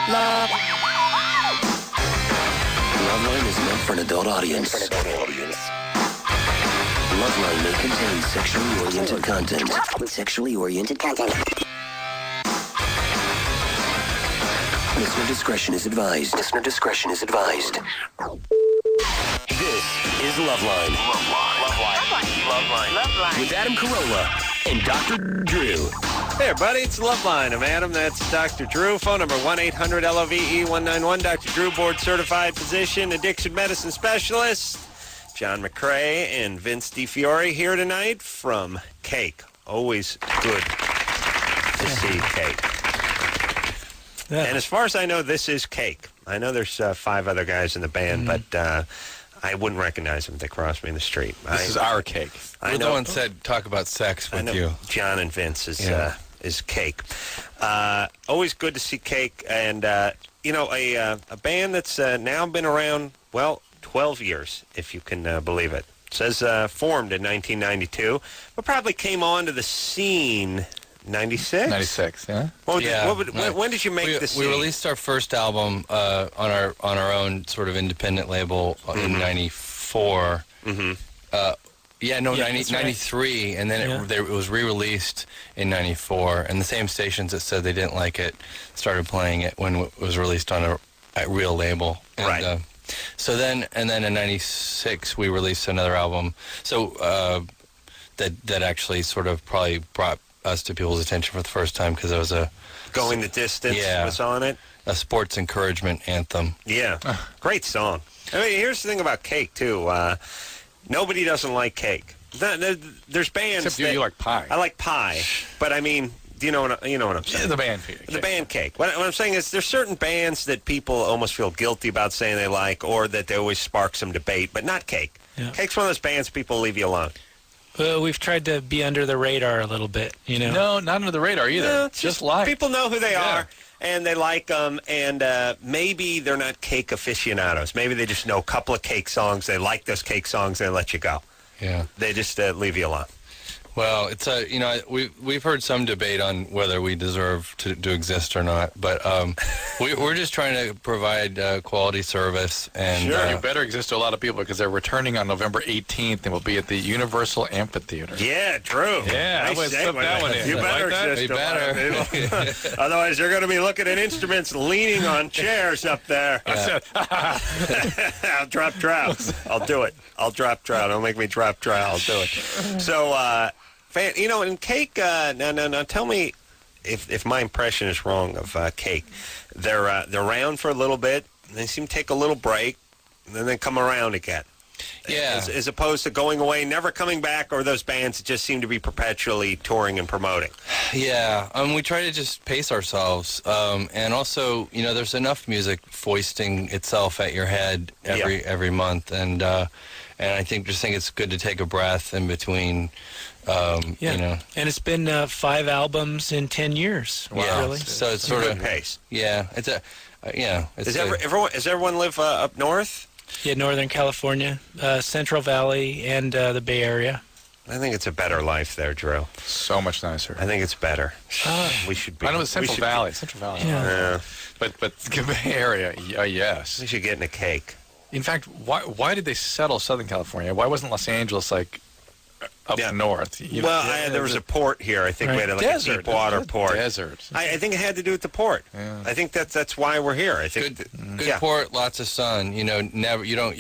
Love. Loveline is meant for an adult audience. Loveline may contain sexually oriented content. Listener discretion is advised. This is Loveline. Loveline. With Adam Carolla and Dr. Drew. Hey, everybody, it's Loveline. I'm Adam. That's Dr. Drew. Phone number 1-800-LOVE-191. Dr. Drew, board-certified physician, addiction medicine specialist. John McCrae and Vince DiFiore here tonight from Cake. Always good to see Cake. Yeah. And as far as I know, this is Cake. I know there's 5 other guys in the band, but I wouldn't recognize them if they crossed me in the street. This is our Cake. We're the one said talk about sex with you. John and Vince is Cake. Always good to see Cake. And, a band that's now been around, 12 years, if you can believe it. It says formed in 1992, but probably came onto the scene 96? 96, yeah. When did you make the scene? We released our first album on our own sort of independent label in 94. Mm-hmm. 93, and then it was re-released in 94, and the same stations that said they didn't like it started playing it when it was released on a real label. And, right. So then in 96, we released another album. So that actually sort of probably brought us to people's attention for the first time because it was Going the Distance was on it. A sports encouragement anthem. Yeah. Great song. I mean, here's the thing about Cake, too. Nobody doesn't like Cake. There's bands Except you like pie. I like pie, but I mean, you know what I'm saying? The band. The band Cake. What I'm saying is there's certain bands that people almost feel guilty about saying they like, or that they always spark some debate, but not Cake. Yeah. Cake's one of those bands people leave you alone. Well, we've tried to be under the radar a little bit, No, not under the radar either. No, just like. People know who they are, and they like them, and maybe they're not Cake aficionados. Maybe they just know a couple of Cake songs. They like those Cake songs, and they let you go. Yeah. They just leave you alone. Well, it's we've heard some debate on whether we deserve to exist or not, but we're just trying to provide quality service. And sure, you better exist to a lot of people because they're returning on November 18th and will be at the Universal Amphitheater. Yeah, true. Yeah, nice I would slip that one in. You better exist to a lot of people. Otherwise, you're going to be looking at instruments leaning on chairs up there. Yeah. I'll drop trout. I'll do it. I'll drop trout. Don't make me drop trout. I'll do it. So. In Cake, now tell me if my impression is wrong of Cake. They're around for a little bit, and they seem to take a little break, and then they come around again. Yeah. As opposed to going away, never coming back, or those bands that just seem to be perpetually touring and promoting. Yeah, we try to just pace ourselves, and also, there's enough music foisting itself at your head every month, and I think it's good to take a breath in between. And it's been 5 albums in 10 years. Wow. Yeah, really. So it's sort of pace. Yeah, it's Does everyone live up north? Yeah, Northern California, Central Valley, and the Bay Area. I think it's a better life there, Drew. So much nicer. I think it's better. We should be. I know it's Central Valley. Central Valley. Yeah. But Bay Area, yes. We should get in a Cake. In fact, why did they settle Southern California? Why wasn't Los Angeles up north? There was a port here. I think we had a deep water port. Desert. I think it had to do with the port. Yeah. I think that's why we're here. I think good port, lots of sun. You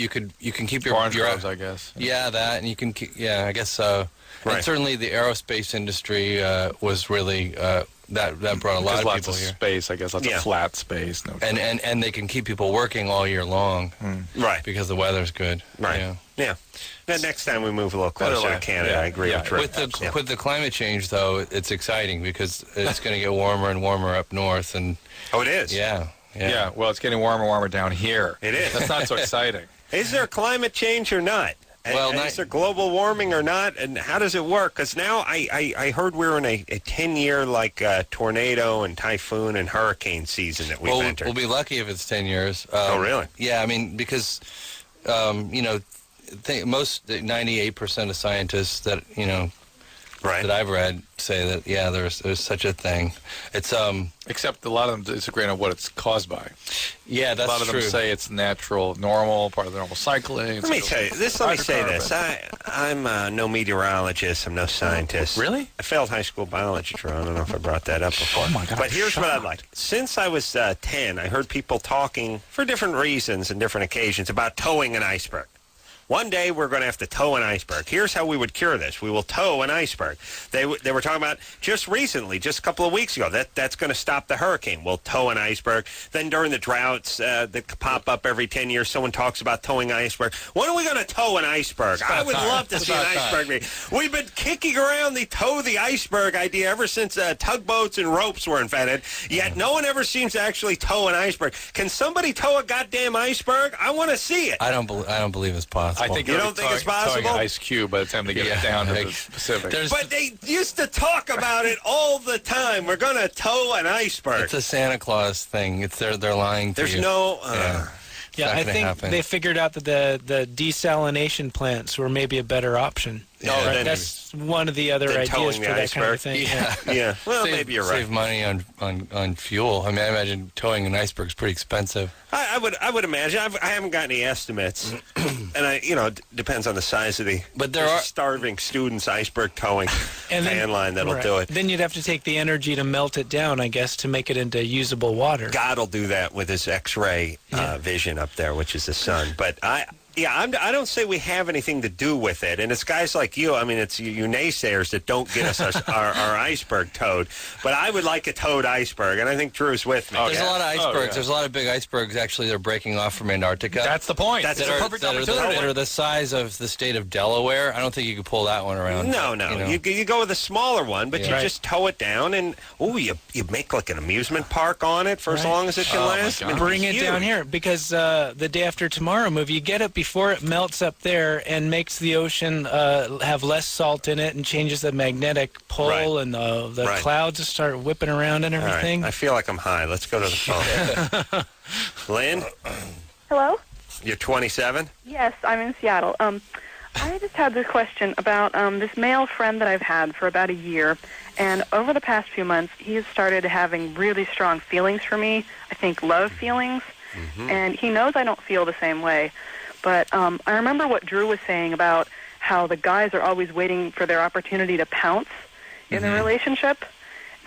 can keep your orange groves, I guess. Yeah, that, and you can I guess so. Right. And certainly the aerospace industry was really that brought a lot of people here. Space, I guess, lots of flat space. And they can keep people working all year long, right? Because the weather's good. Right. Yeah. Now, next time we move a little closer to Canada, I agree with Drew. With the climate change, though, it's exciting because it's going to get warmer and warmer up north. And it is. Yeah. Well, it's getting warmer and warmer down here. It is. That's not so exciting. Is there climate change or not? Well, is there global warming or not? And how does it work? Because now I heard we're in a 10-year tornado and typhoon and hurricane season that we've entered. We'll be lucky if it's 10 years. Oh, really? Yeah, I mean, because, most 98% of scientists that, that I've read say that there's such a thing. It's Except a lot of them disagree on what it's caused by. Yeah, that's true. A lot of them say it's natural, normal, part of the normal cycling. Let me say this. I'm no meteorologist. I'm no scientist. Really? I failed high school biology, Drew. I don't know if I brought that up before. Oh, my God. But here's what I'd like. Since I was 10, I heard people talking for different reasons and different occasions about towing an iceberg. One day we're going to have to tow an iceberg. Here's how we would cure this. We will tow an iceberg. They were talking about just recently, just a couple of weeks ago, that's going to stop the hurricane. We'll tow an iceberg. Then during the droughts that pop up every 10 years, someone talks about towing an iceberg. When are we going to tow an iceberg? I would love to see an iceberg. We've been kicking around the tow the iceberg idea ever since tugboats and ropes were invented, yet no one ever seems to actually tow an iceberg. Can somebody tow a goddamn iceberg? I want to see it. I don't believe it's possible. I think you don't think it's possible? Towing an ice cube by the time they get it down to the Pacific. But they used to talk about it all the time. We're going to tow an iceberg. It's a Santa Claus thing. It's they're lying to you. There's no... Yeah, I think they figured out that the desalination plants were maybe a better option. Yeah, right? That's one of the other ideas for that kind of thing. Yeah. Well, maybe you're right. Save money on fuel. I mean, I imagine towing an iceberg is pretty expensive. I would imagine. I haven't got any estimates, and it depends on the size of the. But there are starving students iceberg towing van line that'll right. do it. Then you'd have to take the energy to melt it down, I guess, to make it into usable water. God will do that with his X-ray vision up there, which is the sun. But I don't say we have anything to do with it. And it's guys like you, I mean, it's you naysayers that don't get us our iceberg towed. But I would like a towed iceberg, and I think Drew's with me. There's a lot of icebergs. There's a lot of big icebergs, actually, they're breaking off from Antarctica. That's the point. That's the perfect opportunity. That are the size of the state of Delaware. I don't think you could pull that one around. No. You go with a smaller one, but you just tow it down, and you make like an amusement park on it for as long as it can last. I mean, bring it down here, because the Day After Tomorrow movie, you get it before it melts up there and makes the ocean have less salt in it and changes the magnetic pull, and the clouds just start whipping around and everything. Right. I feel like I'm high. Let's go to the phone. Lynn? Hello? You're 27? Yes, I'm in Seattle. I just had this question about this male friend that I've had for about a year, and over the past few months, he has started having really strong feelings for me, I think love feelings, and he knows I don't feel the same way. But I remember what Drew was saying about how the guys are always waiting for their opportunity to pounce in the relationship.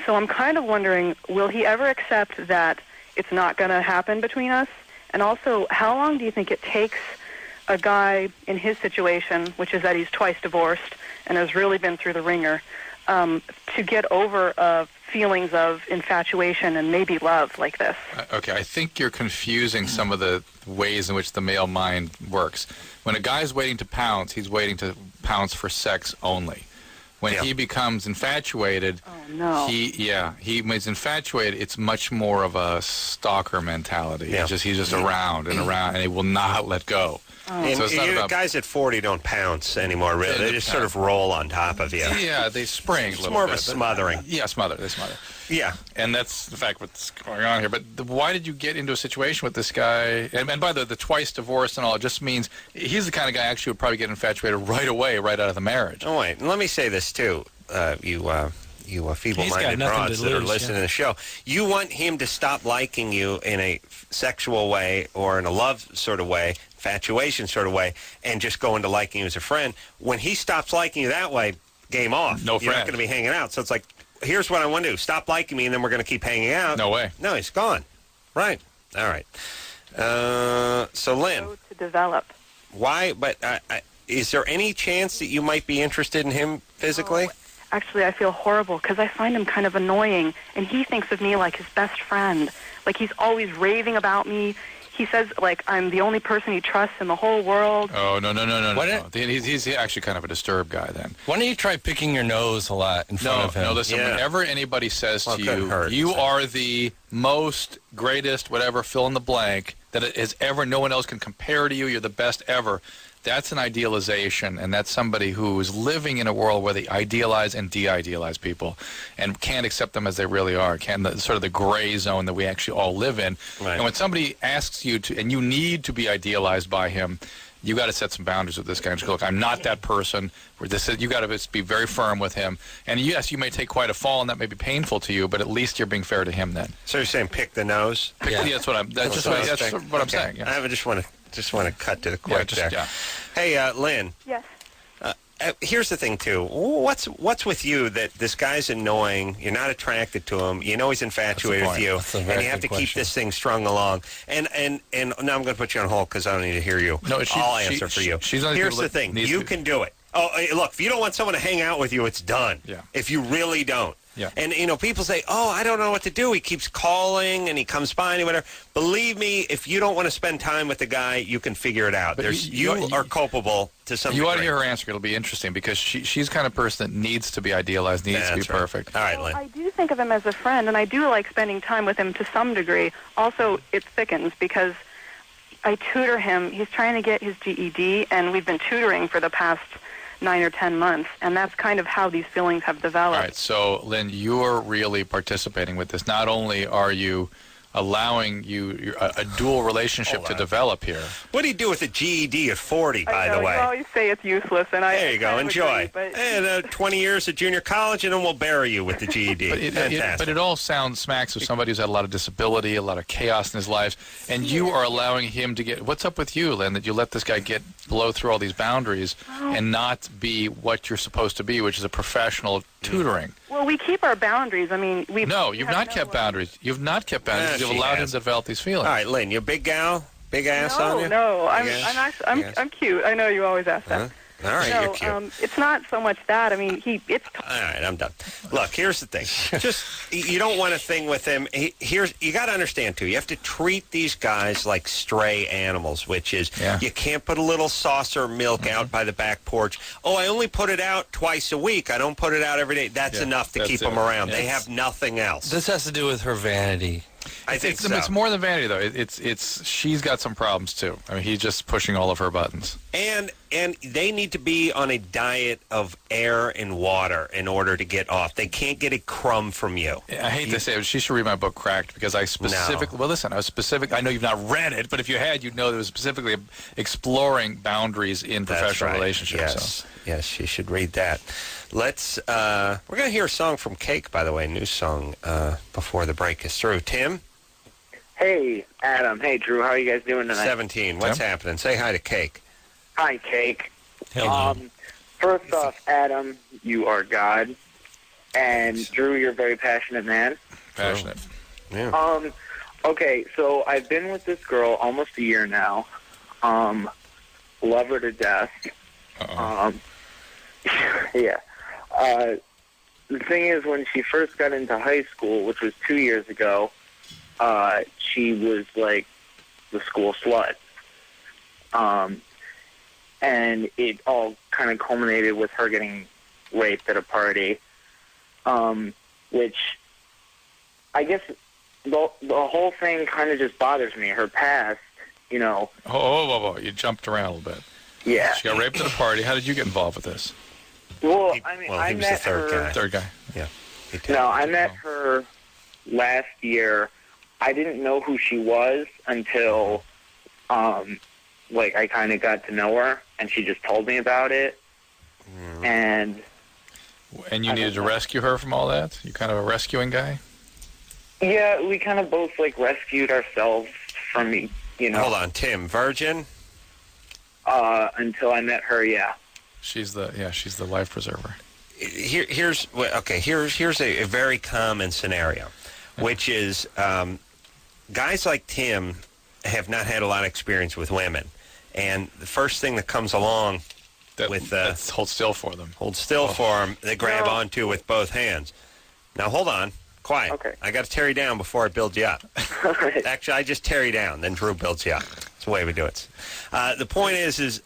So I'm kind of wondering, will he ever accept that it's not going to happen between us? And also, how long do you think it takes a guy in his situation, which is that he's twice divorced and has really been through the ringer, to get over feelings of infatuation and maybe love like this? Okay, I think you're confusing some of the ways in which the male mind works. When a guy's waiting to pounce, he's waiting to pounce for sex only. When he becomes infatuated, when he's infatuated, it's much more of a stalker mentality. Yeah. He's just around and around, and he will not let go. And so it's not about, guys at 40 don't pounce anymore, really. They just sort of roll on top of you. Yeah, they spring. It's more of a smothering. Yeah, they smother. Yeah. And that's the fact what's going on here. But why did you get into a situation with this guy? And by the twice divorced and all, it just means he's the kind of guy actually would probably get infatuated right away, right out of the marriage. Oh, wait. And let me say this, too. You feeble-minded broads that are listening to the show. You want him to stop liking you in a sexual way or in a love sort of way, infatuation sort of way, and just go into liking you as a friend. When he stops liking you that way, game off. No friend. You're not going to be hanging out. So it's like, here's what I want to do. Stop liking me, and then we're going to keep hanging out. No way. No, he's gone. Right. All right. So, Lynn. To develop. Why? But is there any chance that you might be interested in him physically? Actually, I feel horrible because I find him kind of annoying, and he thinks of me like his best friend. Like, he's always raving about me. He says, like, I'm the only person he trusts in the whole world. Oh, no. He's actually kind of a disturbed guy, then. Why don't you try picking your nose a lot in front of him? No, listen, whenever anybody says to you, you are the most, greatest, whatever, fill in the blank, that it has ever, no one else can compare to you, you're the best ever, that's an idealization, and that's somebody who is living in a world where they idealize and de-idealize people and can't accept them as they really are, sort of the gray zone that we actually all live in. Right. And when somebody asks you to, and you need to be idealized by him, you got to set some boundaries with this guy. And just go, look, I'm not that person. You got to be very firm with him. And yes, you may take quite a fall, and that may be painful to you, but at least you're being fair to him then. So you're saying pick the nose? Yeah, that's what I'm saying. Yeah. I just want to cut to the quick there. Yeah. Hey, Lynn. Yes. Here's the thing too. What's with you that this guy's annoying? You're not attracted to him. You know he's infatuated with you, and you have to keep this thing strung along. And now I'm going to put you on hold because I don't need to hear you. No, I'll answer for you. Here's the thing. You can do it. Oh, look, if you don't want someone to hang out with you, it's done. Yeah. If you really don't. Yeah. And, people say, oh, I don't know what to do. He keeps calling and he comes by and whatever. Believe me, if you don't want to spend time with the guy, you can figure it out. You are culpable to some degree. You ought to hear her answer. It'll be interesting because she's the kind of person that needs to be idealized, needs to be perfect. All right, Lynn. I do think of him as a friend, and I do like spending time with him to some degree. Also, it thickens because I tutor him. He's trying to get his GED, and we've been tutoring for the past 9 or 10 months, and that's kind of how these feelings have developed. All right, so Lynn, you're really participating with this. Not only are you allowing a dual relationship to develop here. What do you do with a GED at 40, by the way? You always say it's useless, and there you go. Enjoy. Agree, and 20 years at junior college, and then we'll bury you with the GED. But it all smacks of somebody who's had a lot of disability, a lot of chaos in his life, and you are allowing him to get. What's up with you, Lynn? That you let this guy blow through all these boundaries and not be what you're supposed to be, which is a professional tutoring. Well, we keep our boundaries. I mean, you've not kept boundaries. You've not kept boundaries. You've allowed him to develop these feelings. All right, Lynn, you a big gal? Big ass on you? No, I'm cute. I know you always ask that. All right, you're cute. It's not so much that. I mean, it's... All right, I'm done. Look, here's the thing. Just, you don't want a thing with him. You got to understand, too, you have to treat these guys like stray animals, which is you can't put a little saucer of milk out by the back porch. Oh, I only put it out twice a week. I don't put it out every day. That's enough to keep them around. They have nothing else. This has to do with her vanity. I think so. It's more than vanity, though. It's she's got some problems too. I mean, he's just pushing all of her buttons. And they need to be on a diet of air and water in order to get off. They can't get a crumb from you. I hate to say it, but she should read my book, Cracked, because I specifically. No. Well, listen, I know you've not read it, but if you had, you'd know that it was specifically exploring boundaries in professional relationships. Yes, she should read that. We're going to hear a song from Cake, by the way, a new song before the break is through. Tim? Hey, Adam. Hey, Drew. How are you guys doing tonight? 17. What's happening? Say hi to Cake. Hi, Cake. Hello. First off, Adam, you are God. And Drew, you're a very passionate man. Passionate. Yeah. Okay, so I've been with this girl almost a year now. Love her to death. Yeah. The thing is, when she first got into high school, which was 2 years ago, she was like the school slut. And it all kind of culminated with her getting raped at a party, which I guess the whole thing kind of just bothers me. Her past, you know. Oh, you jumped around a little bit. Yeah. She got raped at a party. How did you get involved with this? Well, I he was met the third her. guy. Third guy. Yeah. No, I met her last year. I didn't know who she was until, I kind of got to know her, and she just told me about it. Mm. And you needed to rescue her from all that? You kind of a rescuing guy? Yeah, we kind of both, rescued ourselves from, Hold on, Tim, virgin? Until I met her, yeah. She's the life preserver. Here's a very common scenario, which is guys like Tim have not had a lot of experience with women, and the first thing that comes along that's hold still for them. They grab onto with both hands. Now hold on, quiet. Okay. I got to tear you down before I build you up. Actually, I just tear you down, then Drew builds you up. That's the way we do it. The point is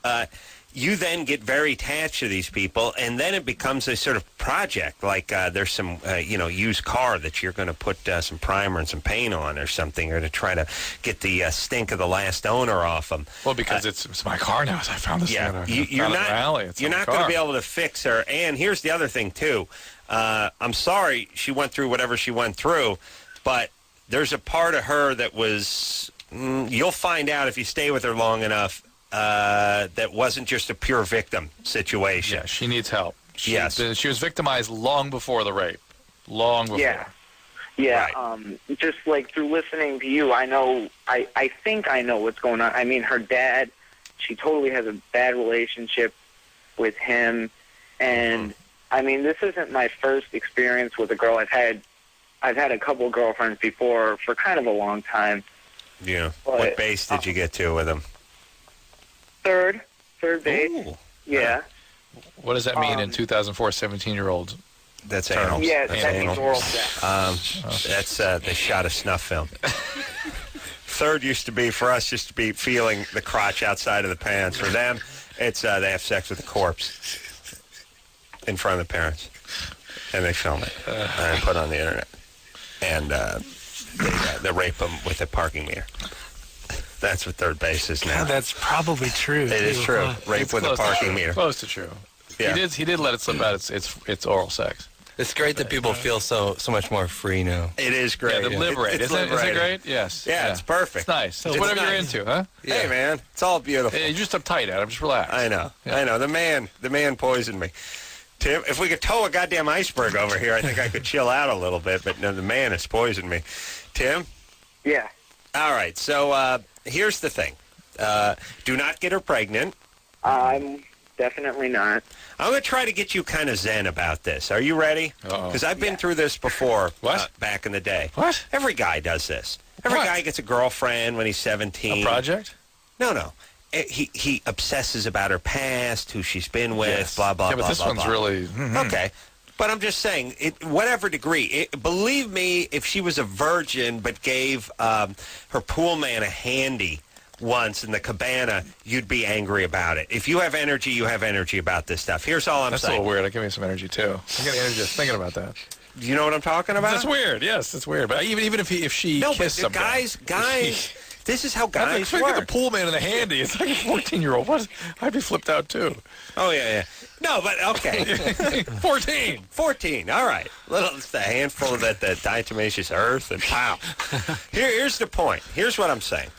you then get very attached to these people, and then it becomes a sort of project. Like there's some, used car that you're going to put some primer and some paint on or something, or to try to get the stink of the last owner off them. Well, because it's my car now. So I found this. Yeah, you're not going to be able to fix her. And here's the other thing too. I'm sorry she went through whatever she went through, but there's a part of her that was. You'll find out if you stay with her long enough. that wasn't just a pure victim situation. Yeah, she needs help. She was victimized long before the rape. Long before. Yeah. Right. Just like through listening to you, I know, I think I know what's going on. I mean, her dad, she totally has a bad relationship with him. And, I mean, this isn't my first experience with a girl. I've had a couple of girlfriends before for kind of a long time. Yeah. But, what base did you get to with him? Third base. Ooh. Yeah. What does that mean in 2004, 17-year-olds? That's anal. Yeah, That's that anal. means oral sex. That's the shot of snuff film. Third used to be, for us, just to be feeling the crotch outside of the pants. For them, it's they have sex with the corpse in front of the parents. And they film it and put it on the internet. And they rape them with a parking meter. That's what third base is now. God, that's probably true. It is true. Rape with a parking meter. Close to true. Yeah. He did let it slip out. It's oral sex. It's great that people feel so much more free now. It is great. Yeah, they're liberated. It's Isn't it liberating. great? Yes. Yeah, it's perfect. It's nice. It's It's whatever you're nice. into, huh? Hey, man, it's all beautiful. Hey, you're just uptight, Adam. Just relax. I know. Yeah. I know. The man poisoned me. Tim, if we could tow a goddamn iceberg over here, I think I could chill out a little bit, but no, the man has poisoned me. Tim? Yeah. All right, so here's the thing. Do not get her pregnant. I'm definitely not. I'm going to try to get you kind of zen about this. Are you ready? Uh-oh. Because I've been through this before. What? Back in the day. What? Every guy does this. Every What? guy gets a girlfriend when he's 17. A project? No. He obsesses about her past, who she's been with, Yes. blah, blah, Yeah, blah, but this blah, one's blah. really... Okay. But I'm just saying, whatever degree, believe me, if she was a virgin but gave her pool man a handy once in the cabana, you'd be angry about it. If you have energy, you have energy about this stuff. Here's all I'm That's a saying. little weird. That gave me some energy, too. I get energy just thinking about that. Do you know what I'm talking about? That's weird. Yes, it's weird. But even if she No, kissed but some guys, this is how I'm guys expecting the work. pool man in the handy. It's like a 14-year-old. What? I'd be flipped out, too. Oh, yeah. No, but okay. 14. 14. All right. It's a handful of that diatomaceous earth, and pow. Here's the point. Here's what I'm saying.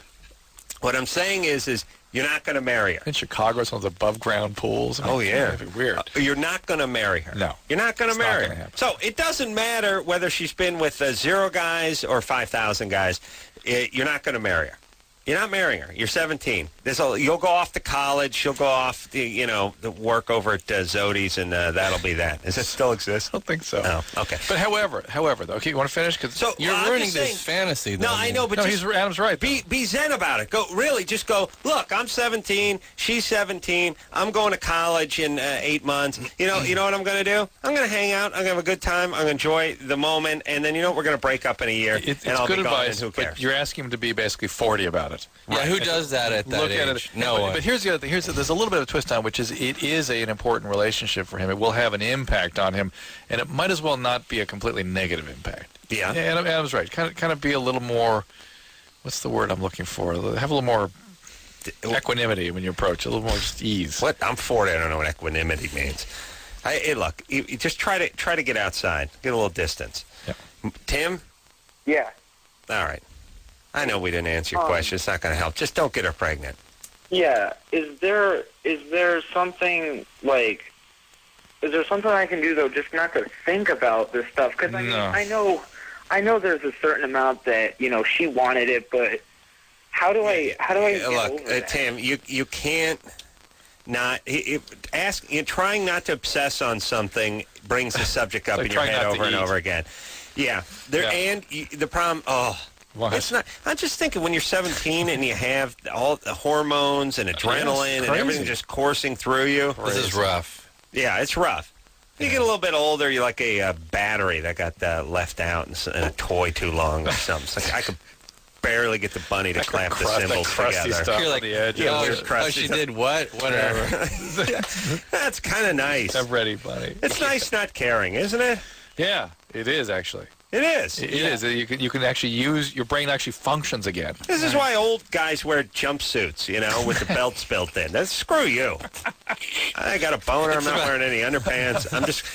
What I'm saying is you're not going to marry her. In Chicago, some of those above-ground pools. I mean, Oh, yeah. That'd be weird. You're not going to marry her. No. You're not going to It's not marry gonna her. happen. So it doesn't matter whether she's been with 0 guys or 5,000 guys. You're not going to marry her. You're not marrying her. You're 17. You'll go off to college. She'll go off to work over at Zodi's, and that'll be that. Does it still exist? I don't think so. Oh, okay. But however, though, okay, you want to finish? Cause So You're I'm ruining just this saying- fantasy, though. No, I know, but no, just Adam's right. though. be zen about it. Just go, look, I'm 17, she's 17, I'm going to college in 8 months. You know what I'm going to do? I'm going to hang out, I'm going to have a good time, I'm going to enjoy the moment, and then we're going to break up in a year, It's and I'll good be gone, advice, and who cares? but you're asking him to be basically 40 about it. Yeah, who does that at that Look age? at it. No one. But here's the other thing. There's a little bit of a twist on it, which is it is an important relationship for him. It will have an impact on him, and it might as well not be a completely negative impact. Yeah. Adam's right. Kind of be a little more. What's the word I'm looking for? Have a little more equanimity when you approach. A little more just ease. What? I'm 40, I don't know what equanimity means. Look, you just try to get outside, get a little distance. Yep. Tim? Yeah. All right. I know we didn't answer your question. It's not going to help. Just don't get her pregnant. Yeah. Is there something I can do though, just not to think about this stuff? Because I mean, No. I know there's a certain amount that she wanted it, but how do I get Look, over that? Tim, you can't not trying not to obsess on something brings the subject up Like in your trying head not to over and eat. over again. Yeah. And the problem. What? It's not. I'm just thinking when you're 17 and you have all the hormones and adrenaline and crazy. everything just coursing through you. This is rough. Yeah, it's rough. You get a little bit older, you're like a battery that got left out in a toy too long or something. It's like I could barely get the bunny to clamp the cymbals crusty together. stuff You're on like, the edge. Yeah, oh, weird crusty she stuff. did what? Whatever. That's kind of nice. I'm ready, buddy. It's nice not caring, isn't it? Yeah, it is actually. It is. It is. You can actually use your brain actually functions again. This is why old guys wear jumpsuits, with the belts built in. Screw you. I got a boner. I'm not wearing any underpants.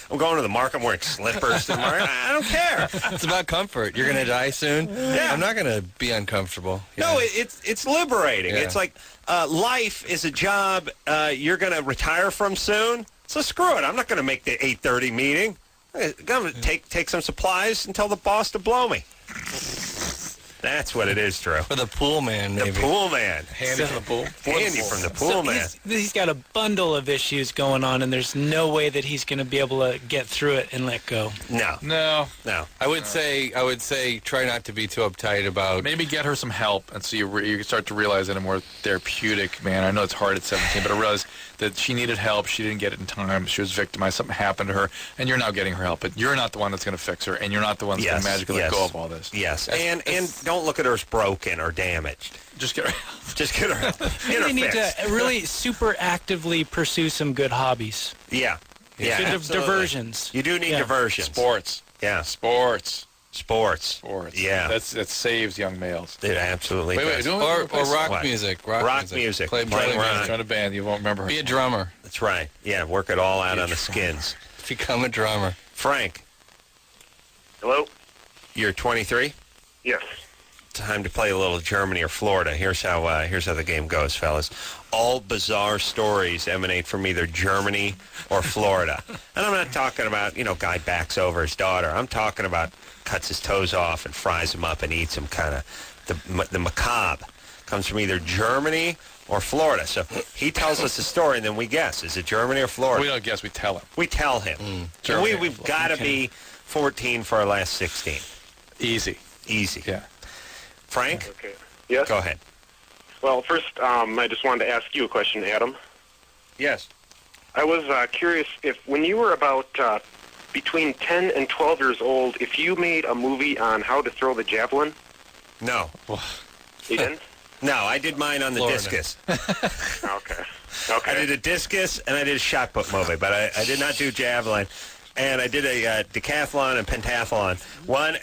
I'm going to the market. I'm wearing slippers tomorrow. I don't care. It's about comfort. You're going to die soon. Yeah. I'm not going to be uncomfortable. No, it's liberating. Yeah. It's like life is a job you're going to retire from soon. So screw it. I'm not going to make the 8:30 meeting. I'm going to take some supplies and tell the boss to blow me. That's what it is, Drew. For the pool man, maybe. The pool man. Handy from the pool. Handy from the pool man. He's got a bundle of issues going on, and there's no way that he's going to be able to get through it and let go. No. I would say try not to be too uptight about. Maybe get her some help, and so you start to realize in a more therapeutic manner. I know it's hard at 17, but I realized that she needed help. She didn't get it in time. She was victimized. Something happened to her, and you're now getting her help. But you're not the one that's going to fix her, and you're not the one that's going to magically let go of all this. Yes, and don't look at her as broken or damaged. Just get her help. Just get her help. They need to really super actively pursue some good hobbies. Yeah. Diversions. You do need diversions. Sports. Yeah. Sports. Yeah. That saves young males. It absolutely does. Or rock music. Rock music. Play rock. Join a band. You won't remember her. Be a drummer. That's right. Yeah, work it all out on the skins. Become a drummer. Frank. Hello? You're 23? Yes. Time to play a little Germany or Florida. Here's how the game goes, fellas. All bizarre stories emanate from either Germany or Florida. And I'm not talking about, guy backs over his daughter. I'm talking about cuts his toes off and fries them up and eats them, kind of. The macabre comes from either Germany or Florida. So he tells us the story, and then we guess. Is it Germany or Florida? We don't guess. We tell him. We tell him. And we've got to be 14 for our last 16. Easy. Yeah. Frank? Okay. Yes? Go ahead. Well, first, I just wanted to ask you a question, Adam. Yes. I was curious if when you were about between 10 and 12 years old, if you made a movie on how to throw the javelin. No. You didn't? No, I did mine on the discus. Okay. I did a discus and I did a shot put movie, but I did not do javelin. And I did a decathlon and pentathlon.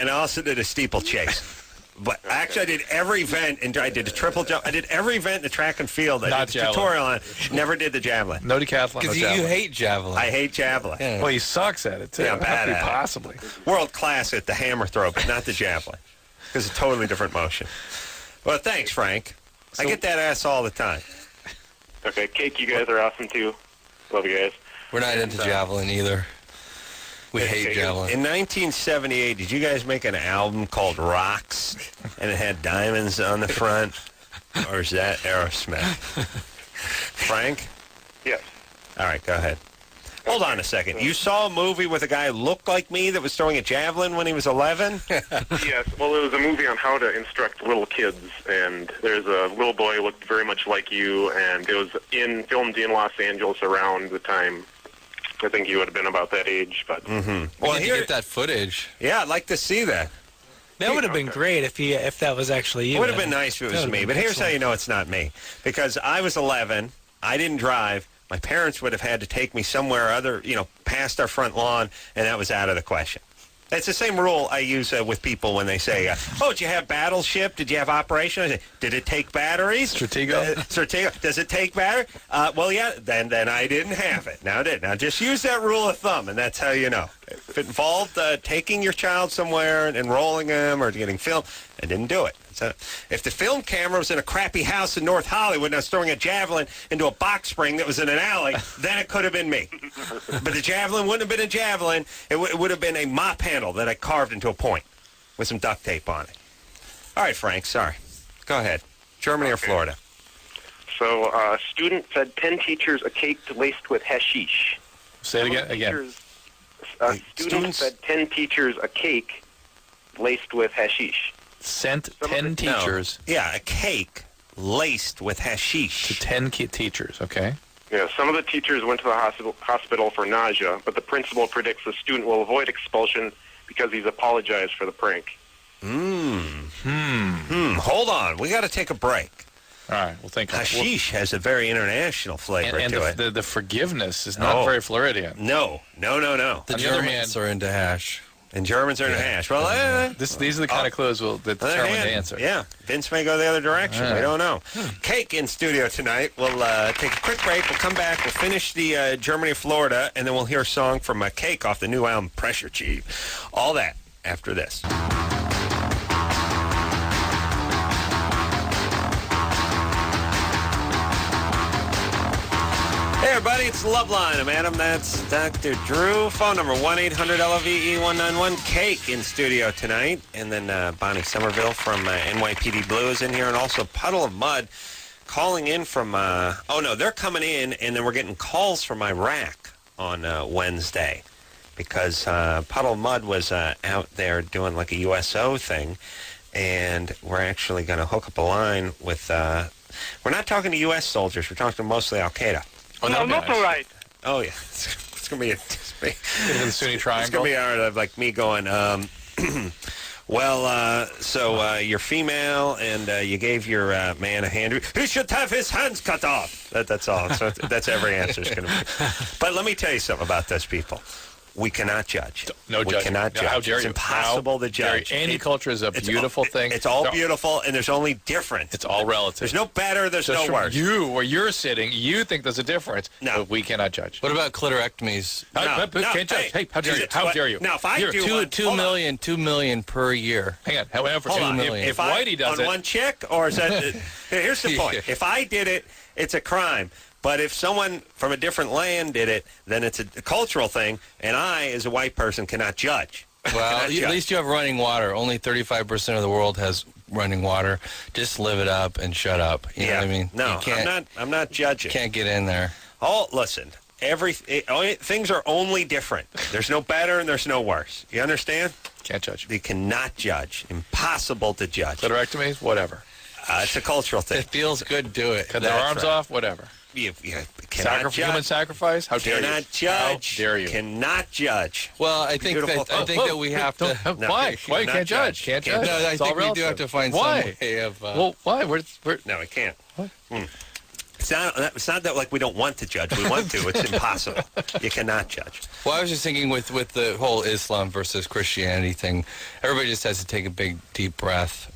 And I also did a steeplechase. But actually, I did every event, and I did a triple jump. I did every event in the track and field. I did the tutorial on. Never did the javelin. No decathlon. Because you hate javelin. I hate javelin. Yeah. Well, he sucks at it too. Yeah, bad at possibly. World class at the hammer throw, but not the javelin, because it's a totally different motion. Well, thanks, Frank. I get that ass all the time. Okay, Cake, you guys are awesome too. Love you guys. We're not into javelin either. We hate javelin. In 1978, did you guys make an album called Rocks, and it had diamonds on the front? Or is that Aerosmith? Frank? Yes. All right, go ahead. Hold on a second. You saw a movie with a guy who looked like me that was throwing a javelin when he was 11? Yes. Well, it was a movie on how to instruct little kids, and there's a little boy who looked very much like you, and it was filmed in Los Angeles around the time. I think you would have been about that age, but Well, you get that footage. Yeah, I'd like to see that. That would have been great if that was actually you. It would have been nice if it was me, but here's how you know it's not me. Because I was 11, I didn't drive, my parents would have had to take me somewhere other, past our front lawn, and that was out of the question. It's the same rule I use with people when they say, did you have Battleship? Did you have Operation? I say, did it take batteries? Stratego? Stratego. Does it take battery? Well, yeah, then I didn't have it. Now it did. Now just use that rule of thumb, and that's how you know. If it involved taking your child somewhere and enrolling them or getting filmed, I didn't do it. So if the film camera was in a crappy house in North Hollywood and I was throwing a javelin into a box spring that was in an alley, then it could have been me. But the javelin wouldn't have been a javelin. It would have been a mop handle that I carved into a point with some duct tape on it. All right, Frank, sorry. Go ahead. Germany or Florida? So a student fed 10 teachers a cake laced with hashish. Say it again. A student fed 10 teachers a cake laced with hashish. Sent 10 teachers. No. Yeah, a cake laced with hashish. To 10 teachers, okay. Yeah, some of the teachers went to the hospital for nausea, but the principal predicts the student will avoid expulsion because he's apologized for the prank. Hold on. We got to take a break. All right, we'll think. Hashish has a very international flavor to it. The forgiveness is not very Floridian. No. The Germans are into hash. And Germans are in a hash. Well, these are the kind of clues that determine the answer. Yeah, Vince may go the other direction. We don't know. Cake in studio tonight. We'll take a quick break. We'll come back. We'll finish the Germany, Florida, and then we'll hear a song from Cake off the new album, Pressure Chief. All that after this. Hey, everybody, it's Loveline. I'm Adam. That's Dr. Drew. Phone number 1-800-LOVE-191. Cake in studio tonight. And then Bonnie Somerville from NYPD Blue is in here. And also Puddle of Mud calling in from, they're coming in. And then we're getting calls from Iraq on Wednesday. Because Puddle of Mud was out there doing like a USO thing. And we're actually going to hook up a line with, we're not talking to U.S. soldiers. We're talking to mostly Al-Qaeda. Oh, no, not all right. Oh, yeah. It's going to be the Sunni Triangle. It's going to be hard, like me going, so you're female and you gave your man a hand. He should have his hands cut off. That's all. So that's every answer is going to be. But let me tell you something about those people. We cannot judge. No judging. We cannot judge. How dare it's you? impossible to judge. Any culture is a beautiful thing. It's all beautiful, and there's only difference. It's all relative. There's no better, there's Just no worse. You, where you're sitting, you think there's a difference. No. But we cannot judge. What about clitorectomies? Can't judge. Hey, how dare you? How dare you? Now, if I do one, 2 million per year. Hang on. However, hold 2 on. million. If Whitey does on it. one chick, or is that... Here's the point. If I did it, it's a crime. But if someone from a different land did it, then it's a cultural thing, and I, as a white person, cannot judge. Well, at least you have running water. Only 35% of the world has running water. Just live it up and shut up. You know what I mean? No, I'm not judging. Can't get in there. Oh, listen. Things are only different. There's no better and there's no worse. You understand? Can't judge. You cannot judge. Impossible to judge. Clitorectomies, whatever. It's a cultural thing. It feels good, do it. Cut their arms off, whatever. You cannot judge. Human sacrifice? How dare you? Cannot judge. How dare you? Cannot judge. Well, I think that we have to. Why? Why you can't judge? Can't judge. No, I think we do have to find some way of. Well, why? No, we can't. What? It's not that like we don't want to judge. We want to. It's impossible. You cannot judge. Well, I was just thinking with the whole Islam versus Christianity thing, everybody just has to take a big, deep breath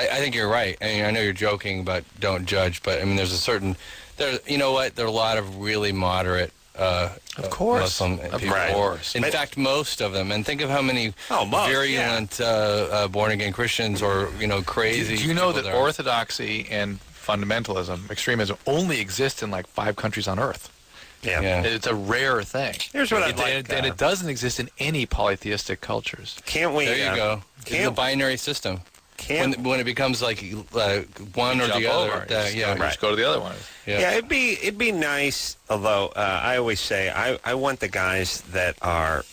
I think you're right. I mean, I know you're joking about don't judge, but I mean, there's a certain, you know what? There are a lot of really moderate Muslim people. Of course. In fact, most of them. And think of how many virulent born-again Christians or, crazy. Do you know that orthodoxy and fundamentalism, extremism, only exist in like 5 countries on Earth? Yeah. It's a rare thing. Here's what I'd like. And it doesn't exist in any polytheistic cultures. Can't we? There you go. It's a binary system. When it becomes like one or the other, just go to the other one. Yeah, it'd be nice. Although I always say I want the guys that are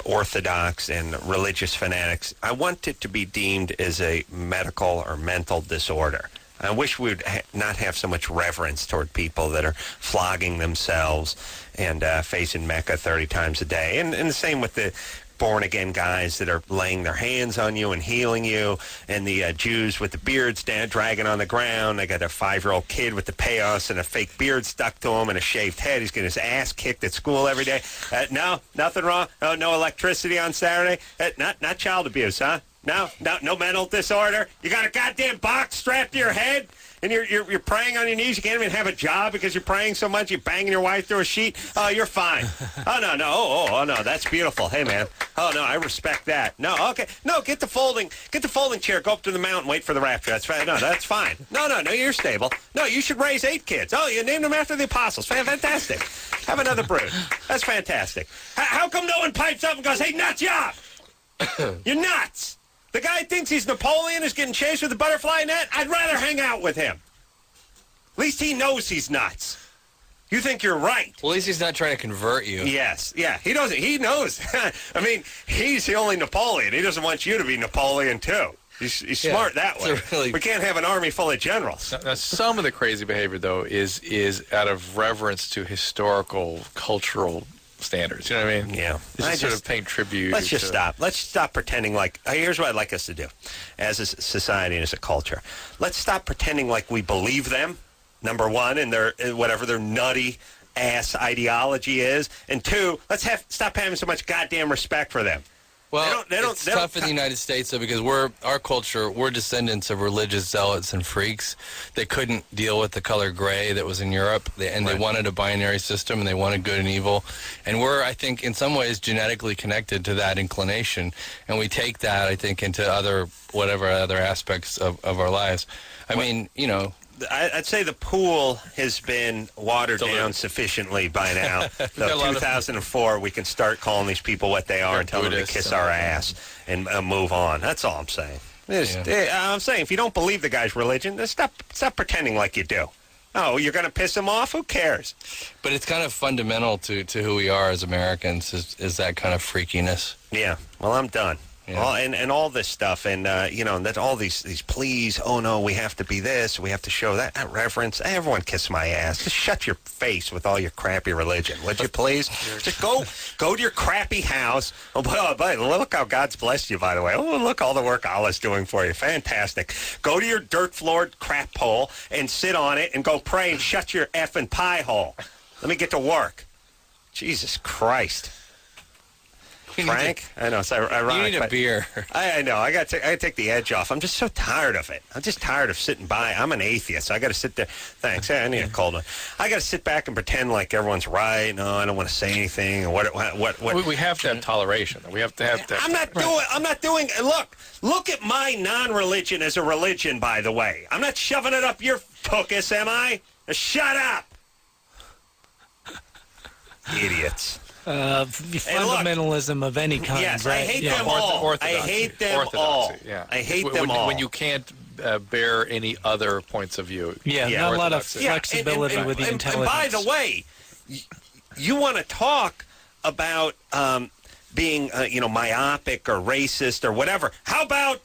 orthodox and religious fanatics. I want it to be deemed as a medical or mental disorder. I wish we would not have so much reverence toward people that are flogging themselves and facing Mecca 30 times a day, and the same with the born-again guys that are laying their hands on you and healing you, and the Jews with the beards dragging on the ground. They got a 5-year-old kid with the payos and a fake beard stuck to him and a shaved head. He's getting his ass kicked at school every day. No, nothing wrong. Oh, no electricity on Saturday. Not child abuse, huh? No mental disorder. You got a goddamn box strapped to your head, and you're praying on your knees. You can't even have a job because you're praying so much. You're banging your wife through a sheet. Oh, you're fine. Oh no. Oh no, that's beautiful. Hey man. Oh no, I respect that. No, okay. No, get the folding chair. Go up to the mountain. Wait for the rapture. That's fine. No, that's fine. No, you're stable. No, you should raise 8 kids. Oh, you named them after the apostles. Fantastic. Have another brood. That's fantastic. How come no one pipes up and goes, "Hey, nuts, yeah, you're nuts"? The guy thinks he's Napoleon, is getting chased with a butterfly net. I'd rather hang out with him. At least he knows he's nuts. You think you're right. Well, at least he's not trying to convert you. Yes. Yeah, he doesn't. He knows. I mean, he's the only Napoleon. He doesn't want you to be Napoleon, too. He's smart that way. We can't have an army full of generals. Now, some of the crazy behavior, though, is out of reverence to historical, cultural standards. You know what I mean? Yeah. It's sort of paying tribute. Let's just stop. Let's stop pretending like... Here's what I'd like us to do as a society and as a culture. Let's stop pretending like we believe them, number one, and their nutty ass ideology is, and two, let's stop having so much goddamn respect for them. Well, it's tough in the United States, though, because our culture, we're descendants of religious zealots and freaks that couldn't deal with the color gray that was in Europe, they wanted a binary system, and they wanted good and evil. And we're, I think, in some ways, genetically connected to that inclination, and we take that, I think, into other aspects of our lives. I mean, you know... I'd say the pool has been watered down sufficiently by now. So 2004, we can start calling these people what they are and tell them to kiss our ass and move on. That's all I'm saying. I'm saying if you don't believe the guy's religion, then stop pretending like you do. Oh, you're going to piss him off? Who cares? But it's kind of fundamental to who we are as Americans is that kind of freakiness. Yeah. Well, I'm done. Yeah. And all this stuff, and that all these pleas. Oh no, we have to be this. We have to show that reverence. Everyone kiss my ass. Just shut your face with all your crappy religion, would you please? Just go to your crappy house. Oh, but look how God's blessed you, by the way. Oh, look all the work Allah's doing for you. Fantastic. Go to your dirt floored crap hole and sit on it and go pray and shut your effing pie hole. Let me get to work. Jesus Christ. Frank? I know, it's ironic. You need a beer. I know. I got to take the edge off. I'm just so tired of it. I'm just tired of sitting by. I'm an atheist, so I got to sit there. Thanks. I need a cold one. I got to sit back and pretend like everyone's right. No, I don't want to say anything. What? We have to have toleration. We have to have. I'm not doing. Look at my non-religion as a religion. By the way, I'm not shoving it up your tuchus, am I? Shut up, idiots. Fundamentalism of any kind. Yes, right? I hate them all. I hate them all. Yeah. I hate them all. When you can't bear any other points of view. Yeah, not a lot of flexibility with the intelligence. And by the way, you want to talk about being, myopic or racist or whatever. How about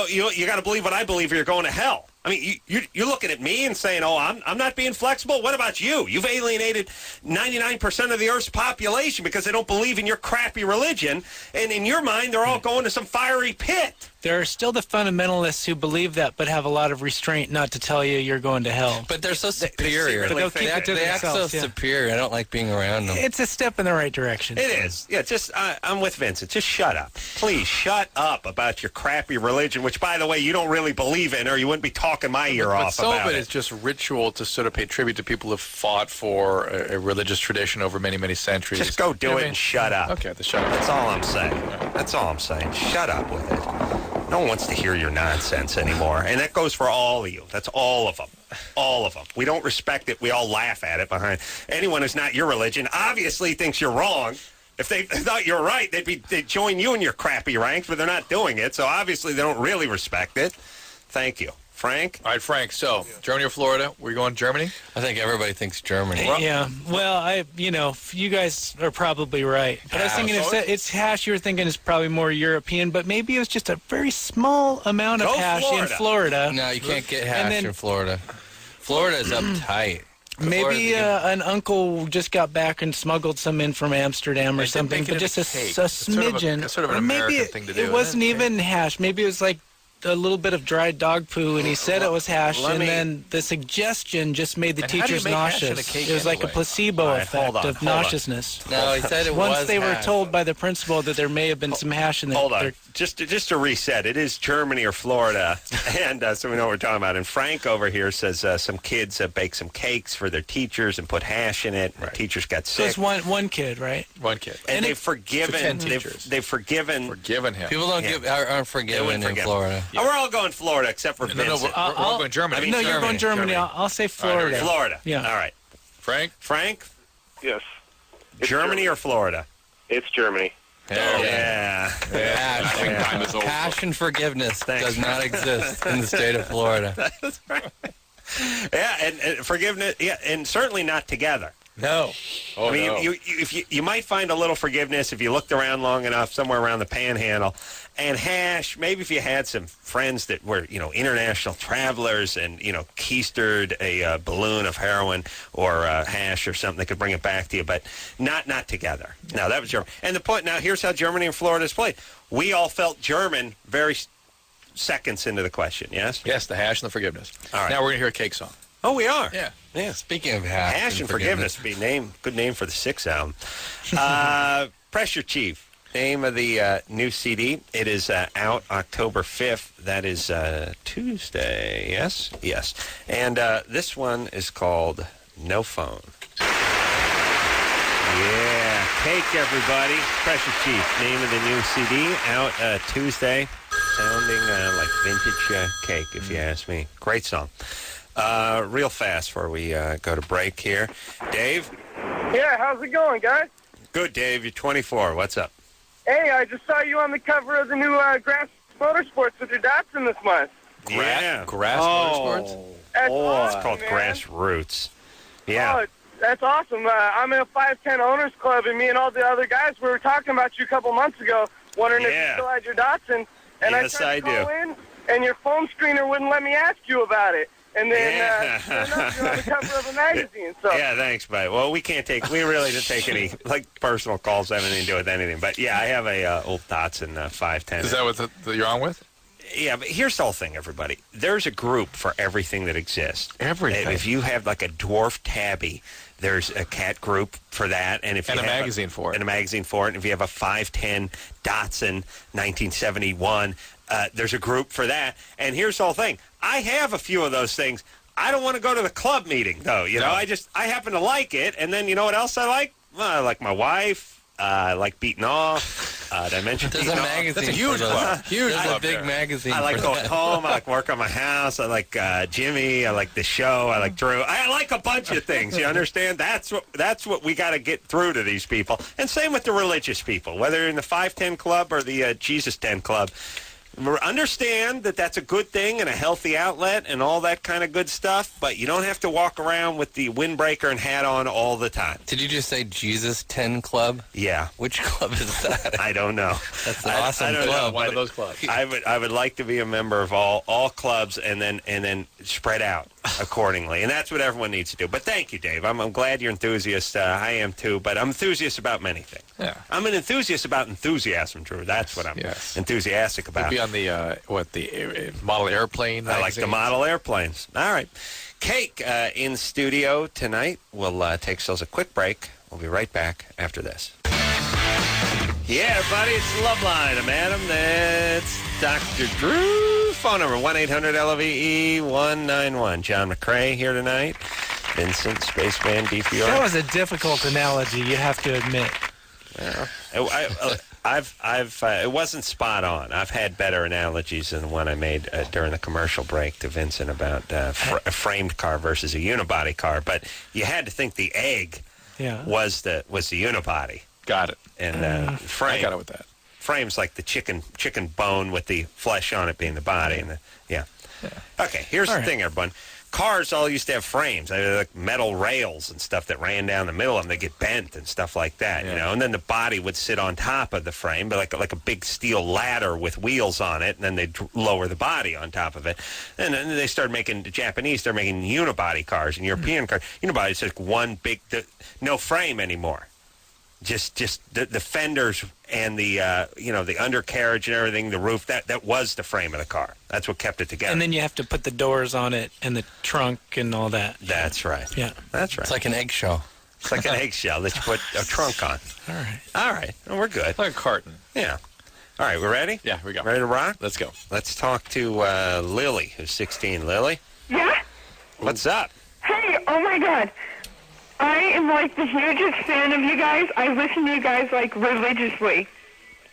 you got to believe what I believe or you're going to hell? I mean, you're looking at me and saying, oh, I'm not being flexible? What about you? You've alienated 99% of the Earth's population because they don't believe in your crappy religion, and in your mind, they're all going to some fiery pit. There are still the fundamentalists who believe that but have a lot of restraint not to tell you you're going to hell. But they're so superior. They act so superior. I don't like being around them. It's a step in the right direction. It is. Yeah, I'm with Vincent. Just shut up. Please shut up about your crappy religion, which, by the way, you don't really believe in, or you wouldn't be talking my ear off about it. Some of it is just ritual to sort of pay tribute to people who have fought for a religious tradition over many, many centuries. Just go do it and shut up. Okay, shut up. That's all I'm saying. That's all I'm saying. Shut up with it. No one wants to hear your nonsense anymore. And that goes for all of you. That's all of them. All of them. We don't respect it. We all laugh at it behind. Anyone who's not your religion obviously thinks you're wrong. If they thought you're right, they'd join you in your crappy ranks, but they're not doing it. So obviously they don't really respect it. Thank you. Frank? All right, Frank. So, Germany or Florida? We're going Germany? I think everybody thinks Germany. Yeah. Well, you guys are probably right. But I was thinking it's hash. You were thinking it's probably more European, but maybe it was just a very small amount of hash in Florida. No, you can't get hash in Florida. Florida is uptight. Maybe an uncle just got back and smuggled some in from Amsterdam or something, but just a smidgen. It's sort of an American thing to do. It wasn't even hash. Maybe it was like a little bit of dried dog poo, and he said it was hash, and then the suggestion just made the teachers nauseous. It was like a placebo effect of nauseousness. No, he said it was Once they were told by the principal that there may have been some hash in there. Hold on. Just to reset, it is Germany or Florida, and so we know what we're talking about. And Frank over here says some kids bake some cakes for their teachers and put hash in it. Right. The teachers got sick. So it's one kid, right? One kid. And they've forgiven. They've forgiven him. People aren't forgiven in Florida. Yeah. We're all going Florida except for Vincent. We're all going Germany. You're going Germany. I'll say Florida. Right, Florida. Yeah. All right. Frank? Yes. Germany or Florida? It's Germany. Yeah. Cash and forgiveness does not exist in the state of Florida. That's right. Yeah, and forgiveness, and certainly not together. No. I mean, you might find a little forgiveness if you looked around long enough somewhere around the Panhandle. And hash, maybe if you had some friends that were, international travelers and, keistered a balloon of heroin or hash or something, they could bring it back to you, but not together. No, that was Germany. And the point, now here's how Germany and Florida is played. We all felt German very seconds into the question, yes? Yes, the hash and the forgiveness. All right. Now we're going to hear a cake song. Oh, we are. Yeah. Yeah. Speaking of Hash and Forgiveness would be good name for the Six album. Pressure Chief, name of the new CD. It is out October 5th. That is Tuesday. Yes? Yes. And this one is called No Phone. Yeah. Cake, everybody. Pressure Chief, name of the new CD, out Tuesday. Sounding like vintage cake, if you ask me. Great song. Real fast before we go to break here. Dave? Yeah, how's it going, guys? Good, Dave. You're 24. What's up? Hey, I just saw you on the cover of the new Grass Motorsports with your Datsun this month. Yeah. Grass Motorsports? That's It's awesome, called man. Grassroots. Yeah. Oh, that's awesome. I'm in a 510 Owners Club, and me and all the other guys, we were talking about you a couple months ago, wondering if you still had your Datsun. And Yes, I tried I to call in, and your phone screener wouldn't let me ask you about it. And then sure enough, you're on the cover of a magazine. So. Yeah, thanks, buddy. Well, we really didn't take any personal calls, having anything to do with anything. But yeah, I have a old Datsun 510. Is that what you're on with? Yeah, but here's the whole thing, everybody. There's a group for everything that exists. Everything. If you have like a dwarf tabby, there's a cat group for that, and if you a have magazine for it. And a magazine for it. And if you have a 510 Datsun 1971, there's a group for that. And here's the whole thing. I have a few of those things. I don't want to go to the club meeting, though. You know, I happen to like it. And then you know what else I like? Well, I like my wife. I like beating off. Did I mention There's beating a off? magazine. That's a huge club. Huge There's club a big there. magazine. I like for going that. home. I like work on my house. I like Jimmy. I like the show. I like Drew. I like a bunch of things. You understand? That's what we got to get through to these people. And same with the religious people, whether you're in the 510 Club or the Jesus 10 Club. Understand that that's a good thing and a healthy outlet and all that kind of good stuff, but you don't have to walk around with the windbreaker and hat on all the time. Did you just say Jesus 10 Club? Yeah. Which club is that? I don't know. That's an awesome don't know, club. One of those clubs. I would like to be a member of all clubs and then spread out accordingly, and that's what everyone needs to do. But thank you, Dave. I'm glad you're enthusiast. I am too, but I'm enthusiast about many things. Yeah. I'm an enthusiast about enthusiasm, Drew. That's what I'm enthusiastic about. You'd be on the model airplane. I like the model airplanes. All right. Cake in studio tonight. We'll take ourselves a quick break. We'll be right back after this. Yeah, buddy, it's Loveline. I'm Adam. That's Dr. Drew. Phone number 1-800-LOVE-191. John McCrae here tonight. Vincent, Spaceman, DPR. That was a difficult analogy, you have to admit. It wasn't spot on. I've had better analogies than the one I made during the commercial break to Vincent about a framed car versus a unibody car. But you had to think the egg was the unibody. Got it. And frame. I got it with that. Frame's like the chicken bone with the flesh on it being the body. And Okay, here's the thing, everyone. Cars all used to have frames. They had like metal rails and stuff that ran down the middle of them. They get bent and stuff like that, you know. And then the body would sit on top of the frame, but like a big steel ladder with wheels on it. And then they'd lower the body on top of it. And then they started making the Japanese. They're making unibody cars and European cars. Unibody is just one big, no frame anymore. Just the fenders and the the undercarriage and everything, the roof, that was the frame of the car. That's what kept it together. And then you have to put the doors on it and the trunk and all that. That's right. Yeah. That's right. It's like an eggshell. It's like an eggshell that you put a trunk on. All right. Well, we're good. Like a carton. Yeah. All right, we're ready? Yeah, we go. Ready to rock? Let's go. Let's talk to Lily, who's 16. Lily? Yeah? What's up? Hey, oh my God. I am like the hugest fan of you guys. I listen to you guys like religiously.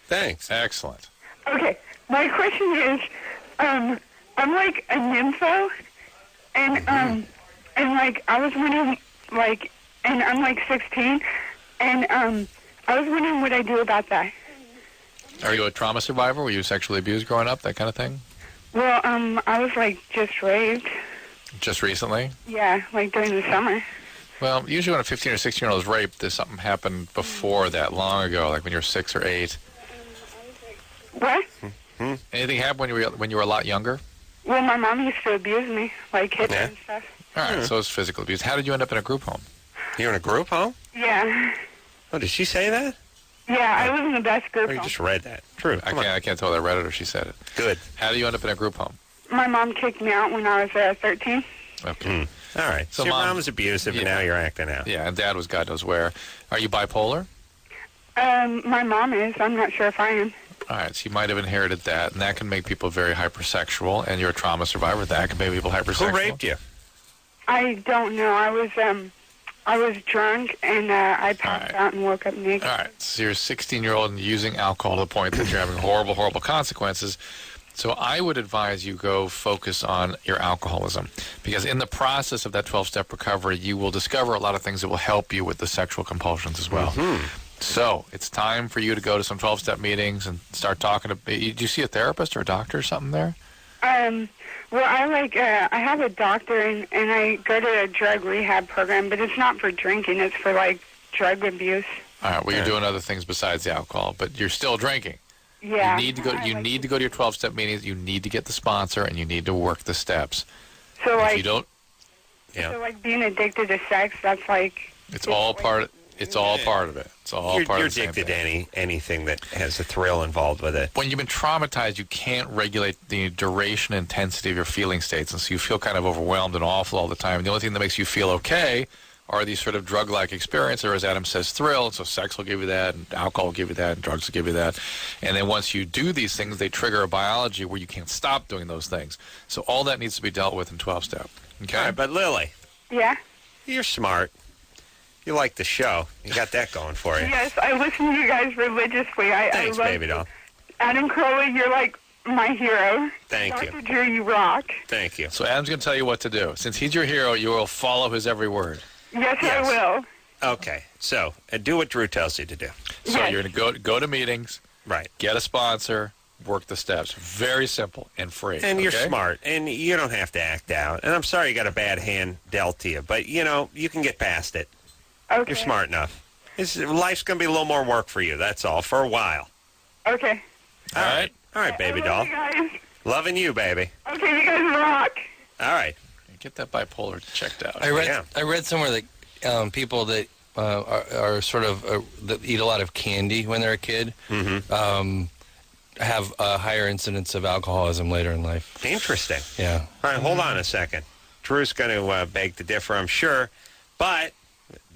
Thanks. Excellent. Okay, my question is, I'm like a nympho, and like I was wondering, like, and I'm like 16, and I was wondering what I do about that. Are you a trauma survivor? Were you sexually abused growing up, that kind of thing? Well, I was like just raped. Just recently? Yeah, like during the summer. Well, usually when a 15 or 16-year-old is raped, there's something happened before that, long ago, like when you were 6 or 8. What? Anything happened when you were a lot younger? Well, my mom used to abuse me, like hit me and stuff. All right, so it's physical abuse. How did you end up in a group home? You're in a group home? Yeah. Oh, did she say that? Yeah, I was in the best group Oh, you home. just read that. True. I can't tell whether I read it or she said it. Good. How did you end up in a group home? My mom kicked me out when I was 13. Okay. All right. So your mom was abusive, and now you're acting out. Yeah, and Dad was God knows where. Are you bipolar? My mom is. I'm not sure if I am. All right, so you might have inherited that, and that can make people very hypersexual, and you're a trauma survivor. That can make people hypersexual. Who raped you? I don't know. I was drunk, and I passed out and woke up naked. All right, so you're a 16-year-old and using alcohol to the point that you're having horrible, horrible consequences. So I would advise you go focus on your alcoholism, because in the process of that 12-step recovery, you will discover a lot of things that will help you with the sexual compulsions as well. So it's time for you to go to some 12-step meetings and start talking to. Do you see a therapist or a doctor or something there? Well, I have a doctor, and I go to a drug rehab program, but it's not for drinking. It's for, drug abuse. All right, well, you're doing other things besides the alcohol, but you're still drinking. Yeah. You need to go. You need to go to your 12-step meetings. You need to get the sponsor, and you need to work the steps. So, if you don't, So, being addicted to sex, that's it's all part. It's all part of it. It's all part of the same addicted thing. to anything that has a thrill involved with it. When you've been traumatized, you can't regulate the duration and intensity of your feeling states, and so you feel kind of overwhelmed and awful all the time. And the only thing that makes you feel okay are these sort of drug-like experiences, or as Adam says, thrill. So sex will give you that, and alcohol will give you that, and drugs will give you that. And then once you do these things, they trigger a biology where you can't stop doing those things. So all that needs to be dealt with in 12-step. Okay? All right, but Lily. Yeah? You're smart. You like the show. You got that going for you. Yes, I listen to you guys religiously. Thanks, I love baby doll. Adam Carolla, you're my hero. Thank you. Dr. Drew, you rock. Thank you. So Adam's going to tell you what to do. Since he's your hero, you will follow his every word. Yes, I will. Okay, so do what Drew tells you to do. So you're going to go to meetings, right? Get a sponsor, work the steps. Very simple and free. And you're smart, and you don't have to act out. And I'm sorry you got a bad hand dealt to you, but you can get past it. Okay. You're smart enough. Life's going to be a little more work for you. That's all for a while. Okay. All right, baby doll. You guys. Loving you, baby. Okay, you guys rock. All right. Get that bipolar checked out. I read somewhere that people that are sort of that eat a lot of candy when they're a kid have a higher incidence of alcoholism later in life. Interesting. Yeah. All right, hold on a second. Drew's going to beg to differ, I'm sure, but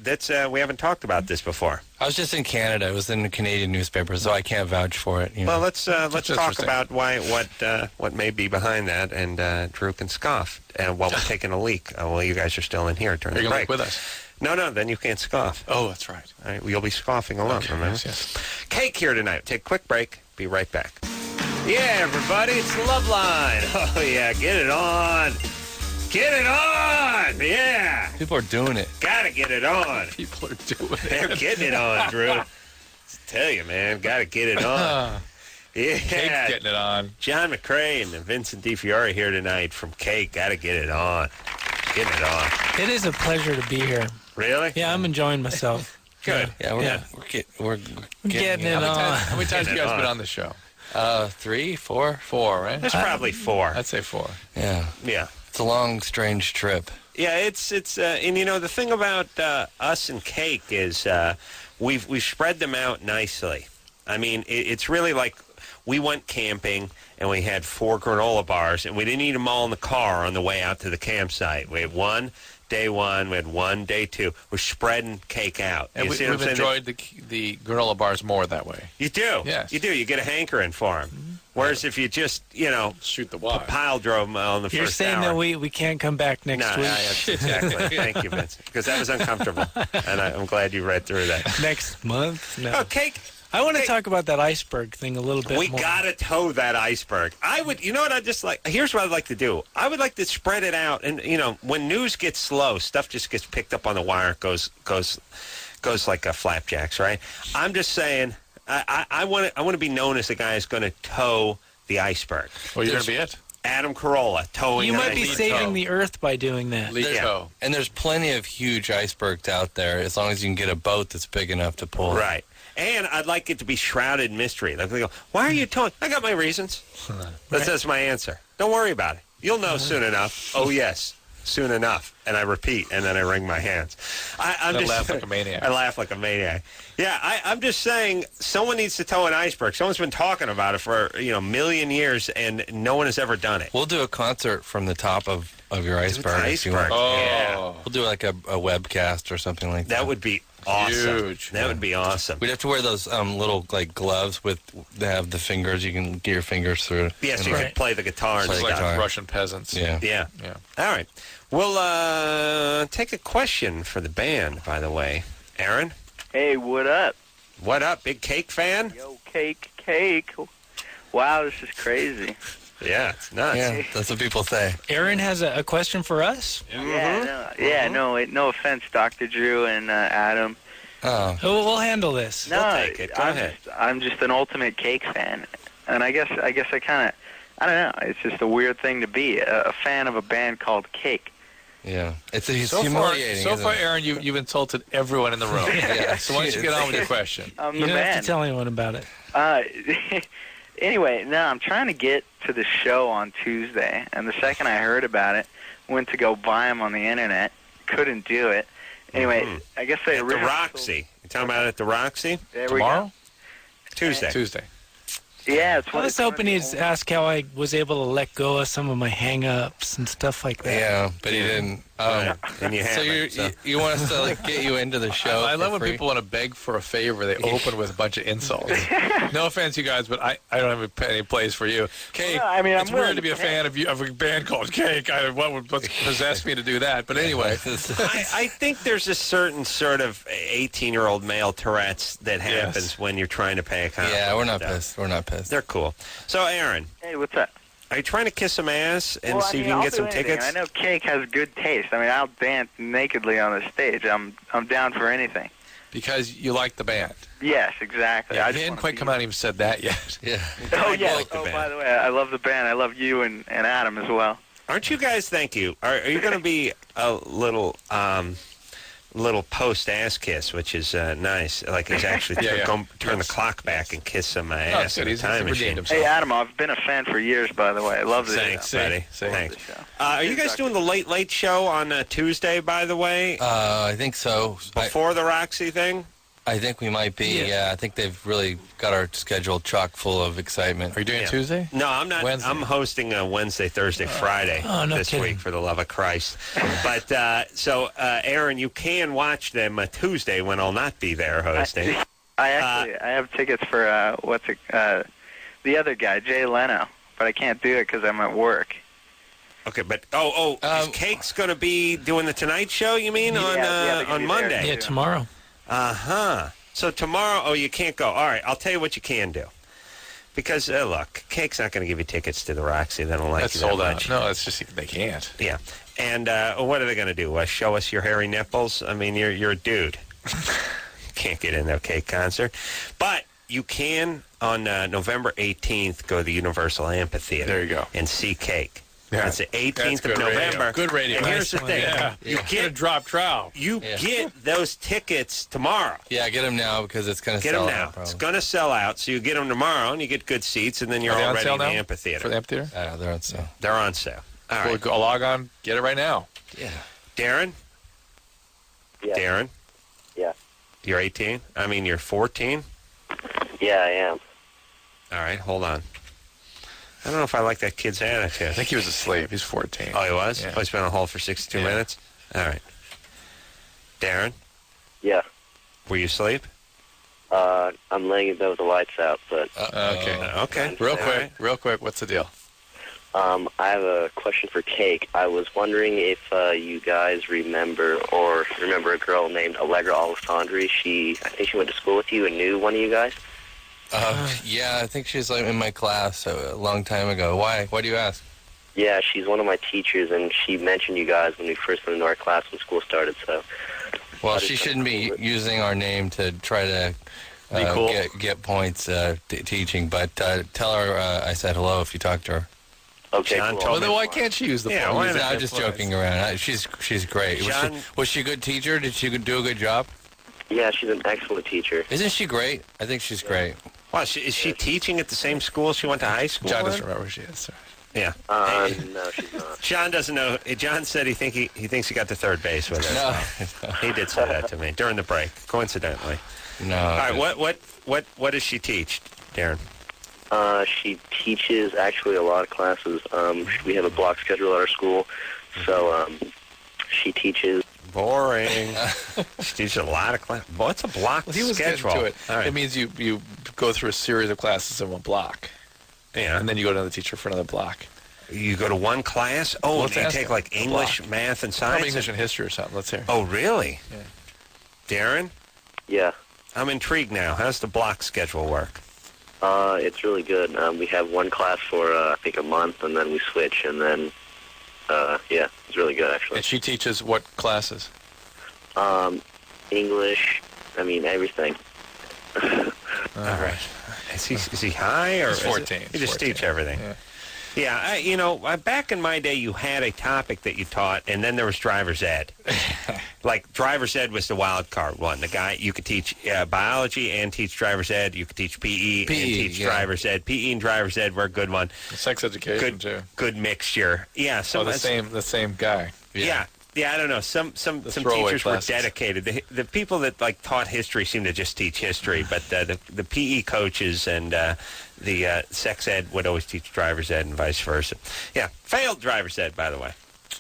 that's we haven't talked about this before. I was just in Canada. It was in the Canadian newspaper, so I can't vouch for it. Well, let's talk about what may be behind that, and Drew can scoff while we're taking a leak. While you guys are still in here during the break. You're going to leak with us. No, then you can't scoff. Oh, that's right. All right, you'll be scoffing alone, remember? Yes. Cake here tonight. Take a quick break. Be right back. Yeah, everybody, it's Loveline. Oh, yeah, get it on. Get it on! Yeah! People are doing it. Gotta get it on. People are doing it. They're getting it on, Drew. Tell you, man, gotta get it on. Yeah. Cake's getting it on. John McCrae and Vincent DiFiore here tonight from Cake. Gotta get it on. Getting it on. It is a pleasure to be here. Really? Yeah, I'm enjoying myself. Good. Yeah, we're getting it on. How many times have you guys been on the show? 3, 4. 4, right? There's probably 4. I'd say 4. Yeah. Yeah. It's a long, strange trip. Yeah, it's and the thing about us and Cake is we've spread them out nicely. I mean, it's really like we went camping and we had 4 granola bars and we didn't eat them all in the car on the way out to the campsite. We had one day 1, we had one day 2. We're spreading Cake out. And we've enjoyed the granola bars more that way. You do. Yes. You do. You get a hankering for them. Whereas if you just, shoot the wire, pile drove them on the You're first saying hour. that we can't come back next week? No, exactly. Thank you, Vince. Because that was uncomfortable. And I'm glad you read through that. Next month? No. Oh, Cake. I want to talk about that iceberg thing a little bit more. We got to tow that iceberg. Here's what I'd like to do. I would like to spread it out. And, when news gets slow, stuff just gets picked up on the wire. It goes like flapjacks, right? I'm just saying, I want to be known as the guy who's going to tow the iceberg. Well, you're going to be it. Adam Carolla towing. You might be saving the earth by doing that. Tow. And there's plenty of huge icebergs out there as long as you can get a boat that's big enough to pull. Right. And I'd like it to be shrouded in mystery. Like they go, why are you towing? I got my reasons. That's my answer. Don't worry about it. You'll know soon enough. Oh, yes. Soon enough. And I repeat, and then I wring my hands. I laugh like a maniac. I laugh like a maniac. Yeah, I'm just saying someone needs to tow an iceberg. Someone's been talking about it for, a million years, and no one has ever done it. We'll do a concert from the top of your iceberg. If you want. Yeah. We'll do like a webcast or something like that. That would be awesome. Huge. That would be awesome. We'd have to wear those little like gloves that have the fingers. You can get your fingers through. Yes, you can play the guitar and It's like stuff. Russian peasants. Yeah. All right. We'll take a question for the band, by the way. Aaron? Hey, what up? What up? Big Cake fan? Yo, Cake. Wow, this is crazy. Yeah, it's nuts. Yeah, that's what people say. Aaron has a question for us? No offense, Dr. Drew and Adam. Oh. We'll handle this. No, We'll take it. Go ahead. I'm just an ultimate Cake fan. And I guess I kind of, I don't know, it's just a weird thing to be, a fan of a band called Cake. Yeah, it's so humiliating. So far, it? Aaron, you've insulted everyone in the room. Yeah. So why don't you get on with your question? You don't have to tell anyone about it. Anyway, no, I'm trying to get to the show on Tuesday, and the second I heard about it, went to go buy them on the internet. Couldn't do it. Anyway, I guess they At the Roxy. You talking about it at the Roxy? There Tomorrow? we go. Tuesday. Yeah, it's I was hoping he'd ask how I was able to let go of some of my hang-ups and stuff like that. Yeah, but he didn't. And you So you want us to get you into the show? I love when free? people want to beg for a favor. They open with a bunch of insults. No offense, you guys, but I don't have any place for you. Cake. Well, I mean, it's I'm weird willing to be to a fan of a band called Cake. What's possessed me to do that? But anyway, I think there's a certain sort of 18-year-old male Tourette's that happens when you're trying to pay a compliment. Yeah, we're not pissed. We're not pissed. They're cool. So, Aaron. Hey, what's up? Are you trying to kiss some ass and see if you I'll can get do some anything. tickets? I know Cake has good taste. I mean, I'll dance nakedly on the stage. I'm down for anything. because you like the band. Yes, exactly. Yeah, I you just hadn't wanna quite be- come out and even said that yet. Yeah. Oh, yeah. like the band. By the way, I love the band. I love you and Adam as well. Aren't you guys? Thank you. Are you going to be a little post ass kiss, which is nice? Like he's actually turn the clock back and kiss some ass in a time machine. Hey, Adam, I've been a fan for years. By the way, I love this. Thanks, buddy. Thanks. the show. Are you guys doing the Late Show on Tuesday? By the way, I think so. Before the Roxy thing. I think we might be. Yeah, I think they've really got our schedule chock full of excitement. Are you doing Tuesday? No, I'm not. Wednesday. I'm hosting Wednesday, Thursday, Friday this week for the love of Christ. But so, Aaron, you can watch them Tuesday when I'll not be there hosting. I have tickets for the other guy, Jay Leno, but I can't do it because I'm at work. Okay, but is Cake's going to be doing the Tonight Show? You mean on Monday? Yeah, tomorrow. So tomorrow, you can't go. All right, I'll tell you what you can do. Because, look, Cake's not going to give you tickets to the Roxy. They don't like That's you sold that out. much. No, it's just they can't. Yeah. And what are they going to do? Show us your hairy nipples? I mean, you're a dude. Can't get in that Cake concert. But you can, on November 18th, go to the Universal Amphitheater. There you go. And see Cake. Yeah. That's the 18th That's of good radio. November. Good radio. And here's the thing. Yeah. You Get a drop trout. You get those tickets tomorrow. Yeah, get them now because it's going to Get sell them now. out. Probably. It's going to sell out, so you get them tomorrow, and you get good seats, and then you're Are they on already sale in the now? amphitheater. For the amphitheater? Yeah, they're on sale. They're on sale. All right. Go log on. Get it right now. Yeah. Darren? Yeah. Darren? Yeah. You're 18? I mean, you're 14? Yeah, I am. All right, hold on. I don't know if I like that kid's attitude. I think he was asleep. He's 14. Oh, he was? Yeah. Oh, he's been on hold for 62 minutes? All right. Darren? Yeah. Were you asleep? I'm laying in bed with the lights out, but... Okay. Real quick, what's the deal? I have a question for Cake. I was wondering if you guys remember a girl named Allegra Alessandri. I think she went to school with you and knew one of you guys. Yeah, I think she's in my class a long time ago. Why? Why do you ask? Yeah, she's one of my teachers, and she mentioned you guys when we first went into our class when school started, so... Well, she shouldn't be using our name to try to Be cool. get points teaching, but tell her I said hello if you talk to her. Okay, John cool. told Well, then me. why can't she use the Yeah, phone? why Use not? it. I'm just joking around. She's great. John- Was she a good teacher? Did she do a good job? Yeah, she's an excellent teacher. Isn't she great? I think she's great. Wow, is she teaching at the same school she went to high school John in? doesn't remember who she is. Sorry. Yeah. No, she's not. John doesn't know. John said he thinks he got to third base with her. No. He did say that to me during the break, coincidentally. No. All right, what does she teach, Darren? She teaches actually a lot of classes. We have a block schedule at our school, so she teaches. Boring. She teaches a lot of classes. What's a block He was schedule? getting to it. All right. It means you go through a series of classes in one block. Yeah. And then you go to another teacher for another block. You go to one class? Oh, Let's you ask take him. like English, math, and science? Probably English and history or something. Let's hear. Oh, really? Yeah. Darren? Yeah. I'm intrigued now. How's the block schedule work? It's really good. We have one class for, I think, a month, and then we switch, and then, yeah, it's really good, actually. And she teaches what classes? English, I mean, everything. All right. Is he high or He's 14. You just 14. teach everything. Yeah. Back in my day, you had a topic that you taught, and then there was driver's ed. Like driver's ed was the wild card one. The guy you could teach biology and teach driver's ed. You could teach PE and teach driver's ed. PE and driver's ed were a good one. Sex education too. Good mixture. Yeah. The same guy. Yeah. Yeah, I don't know. Some teachers were dedicated. The people that taught history seemed to just teach history, but the PE coaches and the sex ed would always teach driver's ed and vice versa. Yeah, failed driver's ed, by the way.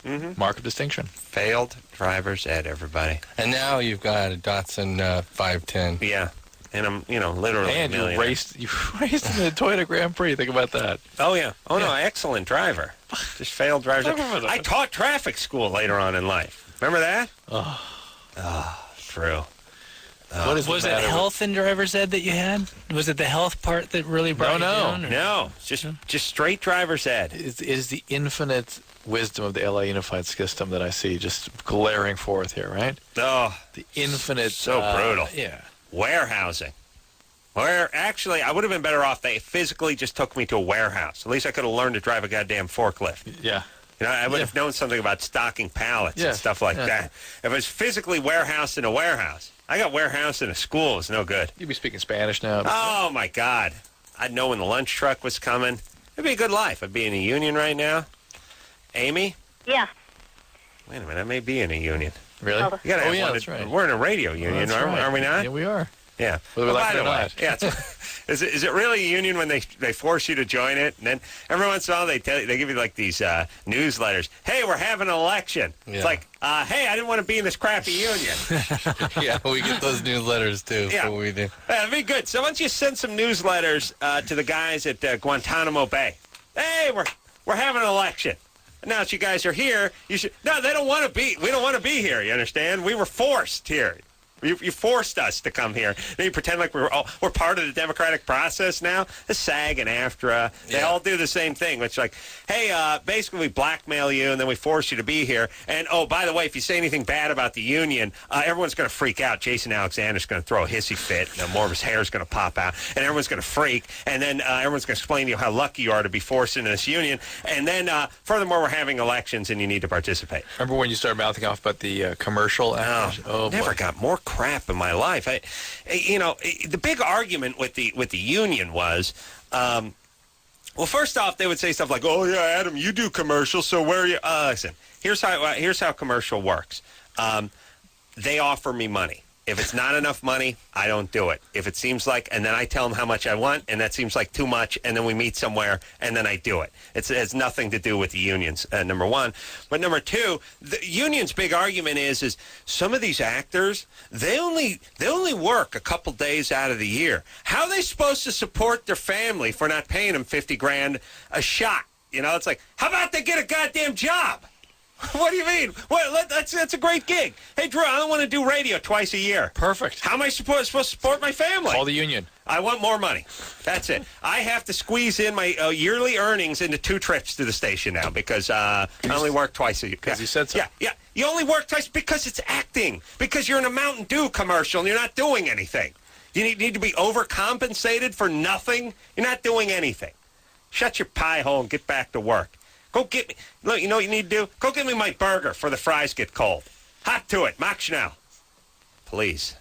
Mm-hmm. Mark of distinction. Failed driver's ed, everybody. And now you've got a Datsun 510. Yeah. And I'm, literally and a you raced in the Toyota Grand Prix. Think about that. Oh, yeah. Oh, no, excellent driver. Just failed driver's ed. I taught traffic school later on in life. Remember that? True. Was it health and driver's ed that you had? Was it the health part that really brought you down? No, just straight driver's ed. It is the infinite wisdom of the LA Unified System that I see just glaring forth here, right? Oh, the infinite. So brutal. Yeah. Warehousing. Actually, I would have been better off. They physically just took me to a warehouse. At least I could have learned to drive a goddamn forklift. Yeah. I would have known something about stocking pallets and stuff like that. If it was physically warehoused in a warehouse. I got warehoused in a school. It's no good. You'd be speaking Spanish now. Oh, my God. I'd know when the lunch truck was coming. It'd be a good life. I'd be in a union right now. Amy? Yeah. Wait a minute. I may be in a union. Really? You gotta have one that's right. We're in a radio union, are we not? Yeah, we are. Yeah. Whether we like it or by not. the way, is it really a union when they force you to join it? And then every once in a while they give you these newsletters. Hey, we're having an election. Yeah. It's like, hey, I didn't want to be in this crappy union. Yeah, we get those newsletters too. Yeah, we do. That'd be good. So why don't you send some newsletters to the guys at Guantanamo Bay? Hey, we're having an election. Now that you guys are here, you should. No, they don't want to be. We don't want to be here. You understand? We were forced here. You forced us to come here. Then you pretend like we're part of the democratic process now. The SAG and AFTRA, they all do the same thing. Which hey, basically we blackmail you and then we force you to be here. And oh, by the way, if you say anything bad about the union, everyone's going to freak out. Jason Alexander's going to throw a hissy fit. And more of his hair's going to pop out, and everyone's going to freak. And then everyone's going to explain to you how lucky you are to be forced into this union. And then furthermore, we're having elections and you need to participate. Remember when you started mouthing off about the commercial? Oh, never got more crap in my life. The big argument with the union was, well, first off, they would say stuff like, "Oh yeah, Adam, you do commercials, so where are you?" Listen, here's how commercial works. They offer me money. If it's not enough money, I don't do it. If it seems like, and then I tell them how much I want, and that seems like too much, and then we meet somewhere, and then I do it. It has nothing to do with the unions, number one. But number two, the union's big argument is some of these actors, they only work a couple days out of the year. How are they supposed to support their family if we're not paying them $50,000 a shot? It's like, how about they get a goddamn job? What do you mean? That's a great gig. Hey, Drew, I don't want to do radio twice a year. Perfect. How am I supposed to support my family? Call the union. I want more money. That's it. I have to squeeze in my yearly earnings into 2 trips to the station now because I only work twice a year. Because you said so. Yeah. You only work twice because it's acting. Because you're in a Mountain Dew commercial and you're not doing anything. You need to be overcompensated for nothing. You're not doing anything. Shut your pie hole and get back to work. Go get me. Look, you know what you need to do? Go get me my burger before the fries get cold. Hot to it. Mach schnell. Please.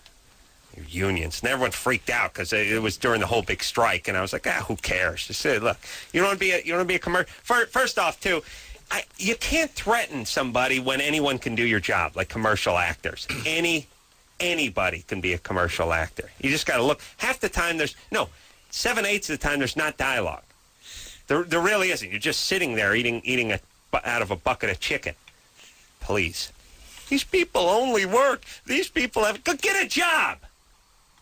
Your unions. And everyone freaked out because it was during the whole big strike, and I was like, who cares? Just say, look, you don't want to be a commercial. First off, too, you can't threaten somebody when anyone can do your job, like commercial actors. Anybody can be a commercial actor. You just got to look. Half the time 7/8 of the time, there's not dialogue. There really isn't. You're just sitting there eating out of a bucket of chicken. Please. These people only work. These people go get a job.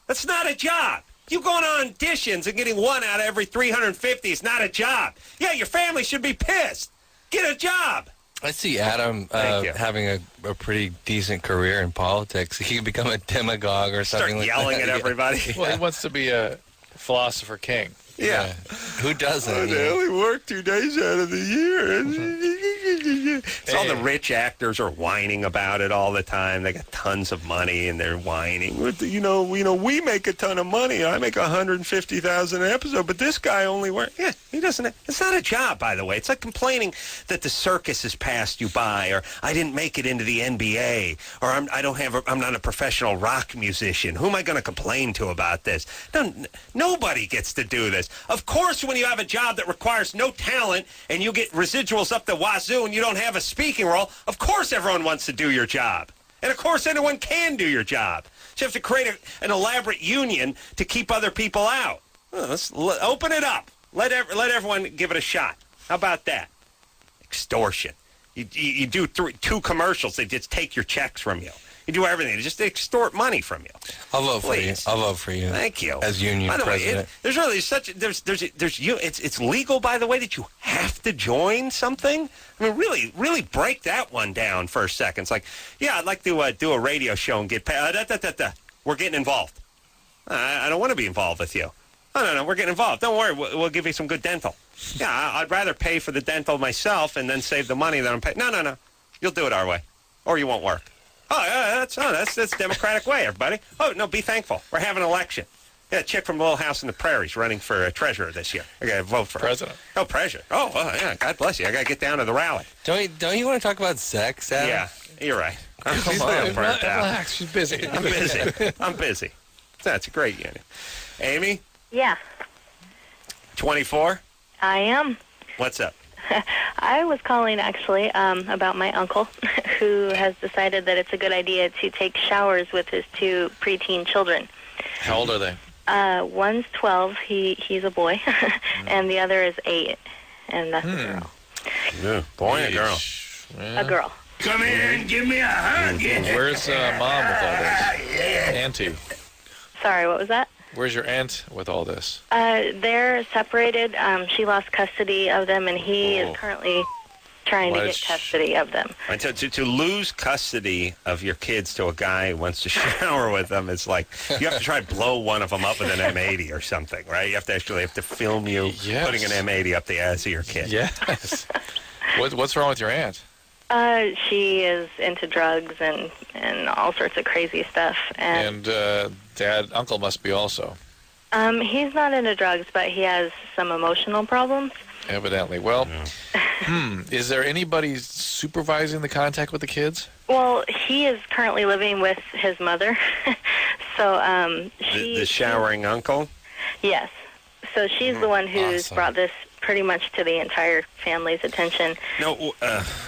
That's not a job. You going on auditions and getting one out of every 350 is not a job. Yeah, your family should be pissed. Get a job. I see Adam having a pretty decent career in politics. He can become a demagogue or something like that. Start yelling at everybody. Well, he wants to be a philosopher king. Yeah. Who doesn't? They only work 2 days out of the year. It's all the rich actors are whining about it all the time. They got tons of money and they're whining. We make a ton of money. I make $150,000 an episode, but this guy only works. Yeah, he doesn't. It's not a job, by the way. It's like complaining that the circus has passed you by, or I didn't make it into the NBA, or I'm not a professional rock musician. Who am I going to complain to about this? Nobody gets to do this. Of course, when you have a job that requires no talent and you get residuals up the wazoo and you don't have a speaking role, of course everyone wants to do your job. And of course anyone can do your job. So you have to create an elaborate union to keep other people out. Let's open it up. Let everyone give it a shot. How about that? Extortion. You do 2 commercials, they just take your checks from you. You do everything. They just extort money from you. I'll vote for you. I'll vote for you. Thank you. As union president. It's legal, by the way, that you have to join something. I mean, really break that one down for a second. It's like, yeah, I'd like to do a radio show and get paid. We're getting involved. I don't want to be involved with you. No, we're getting involved. Don't worry, we'll give you some good dental. Yeah, I'd rather pay for the dental myself and then save the money that I'm paying. No. You'll do it our way, or you won't work. Oh, yeah, that's democratic way, everybody. Oh, no, be thankful. We're having an election. Yeah, a chick from Little House in the Prairies running for treasurer this year. I got to vote for her. President. Oh, president. Oh, yeah, God bless you. I got to get down to the rally. Don't you want to talk about sex, Adam? Yeah, you're right. I'm burnt out. Relax, she's busy. I'm busy. That's a great unit. Amy? Yeah. 24? I am. What's up? I was calling, actually, about my uncle, who has decided that it's a good idea to take showers with his 2 preteen children. How old are they? One's 12, he's a boy, and the other is 8, and that's a girl. Yeah, boy and a girl. Yeah. A girl. Come in and give me a hug. Where's Mom with all this? Auntie. Sorry, what was that? Where's your aunt with all this? They're separated. She lost custody of them, and he is currently trying to get custody of them. Right, to lose custody of your kids to a guy who wants to shower with them is like you have to try to blow one of them up with an M80 or something, right? You have to film you putting an M80 up the ass of your kid. Yes. What's wrong with your aunt? She is into drugs and all sorts of crazy stuff. And uncle must be also. He's not into drugs, but he has some emotional problems. Evidently. Well, is there anybody supervising the contact with the kids? Well, he is currently living with his mother. So the showering uncle? Yes. So she's the one who's brought this pretty much to the entire family's attention. No,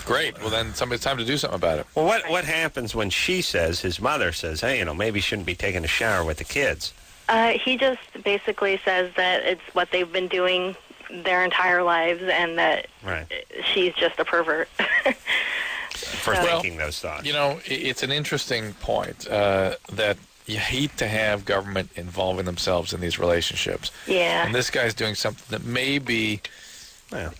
great. Well, then it's time to do something about it. Well, what happens when his mother says, hey, maybe you shouldn't be taking a shower with the kids? He just basically says that it's what they've been doing their entire lives and that she's just a pervert. For thinking those thoughts. It's an interesting point that you hate to have government involving themselves in these relationships. Yeah. And this guy's doing something that may be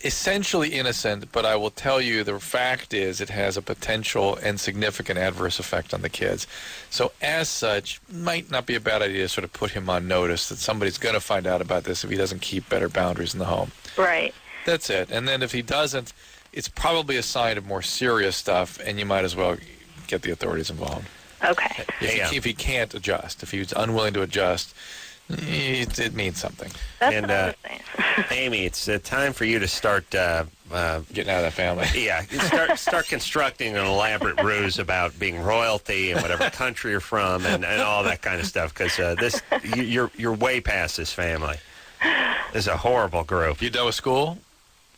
essentially innocent, but I will tell you the fact is it has a potential and significant adverse effect on the kids. So as such, might not be a bad idea to sort of put him on notice that somebody's going to find out about this if he doesn't keep better boundaries in the home. Right. That's it. And then if he doesn't, it's probably a sign of more serious stuff, and you might as well get the authorities involved. Okay. If he can't adjust, if he's unwilling to adjust, it means something. That's what I was saying. Amy, it's time for you to start getting out of that family. Yeah, start constructing an elaborate ruse about being royalty and whatever country you're from and all that kind of stuff. Because you're way past this family. This is a horrible group. You done with school?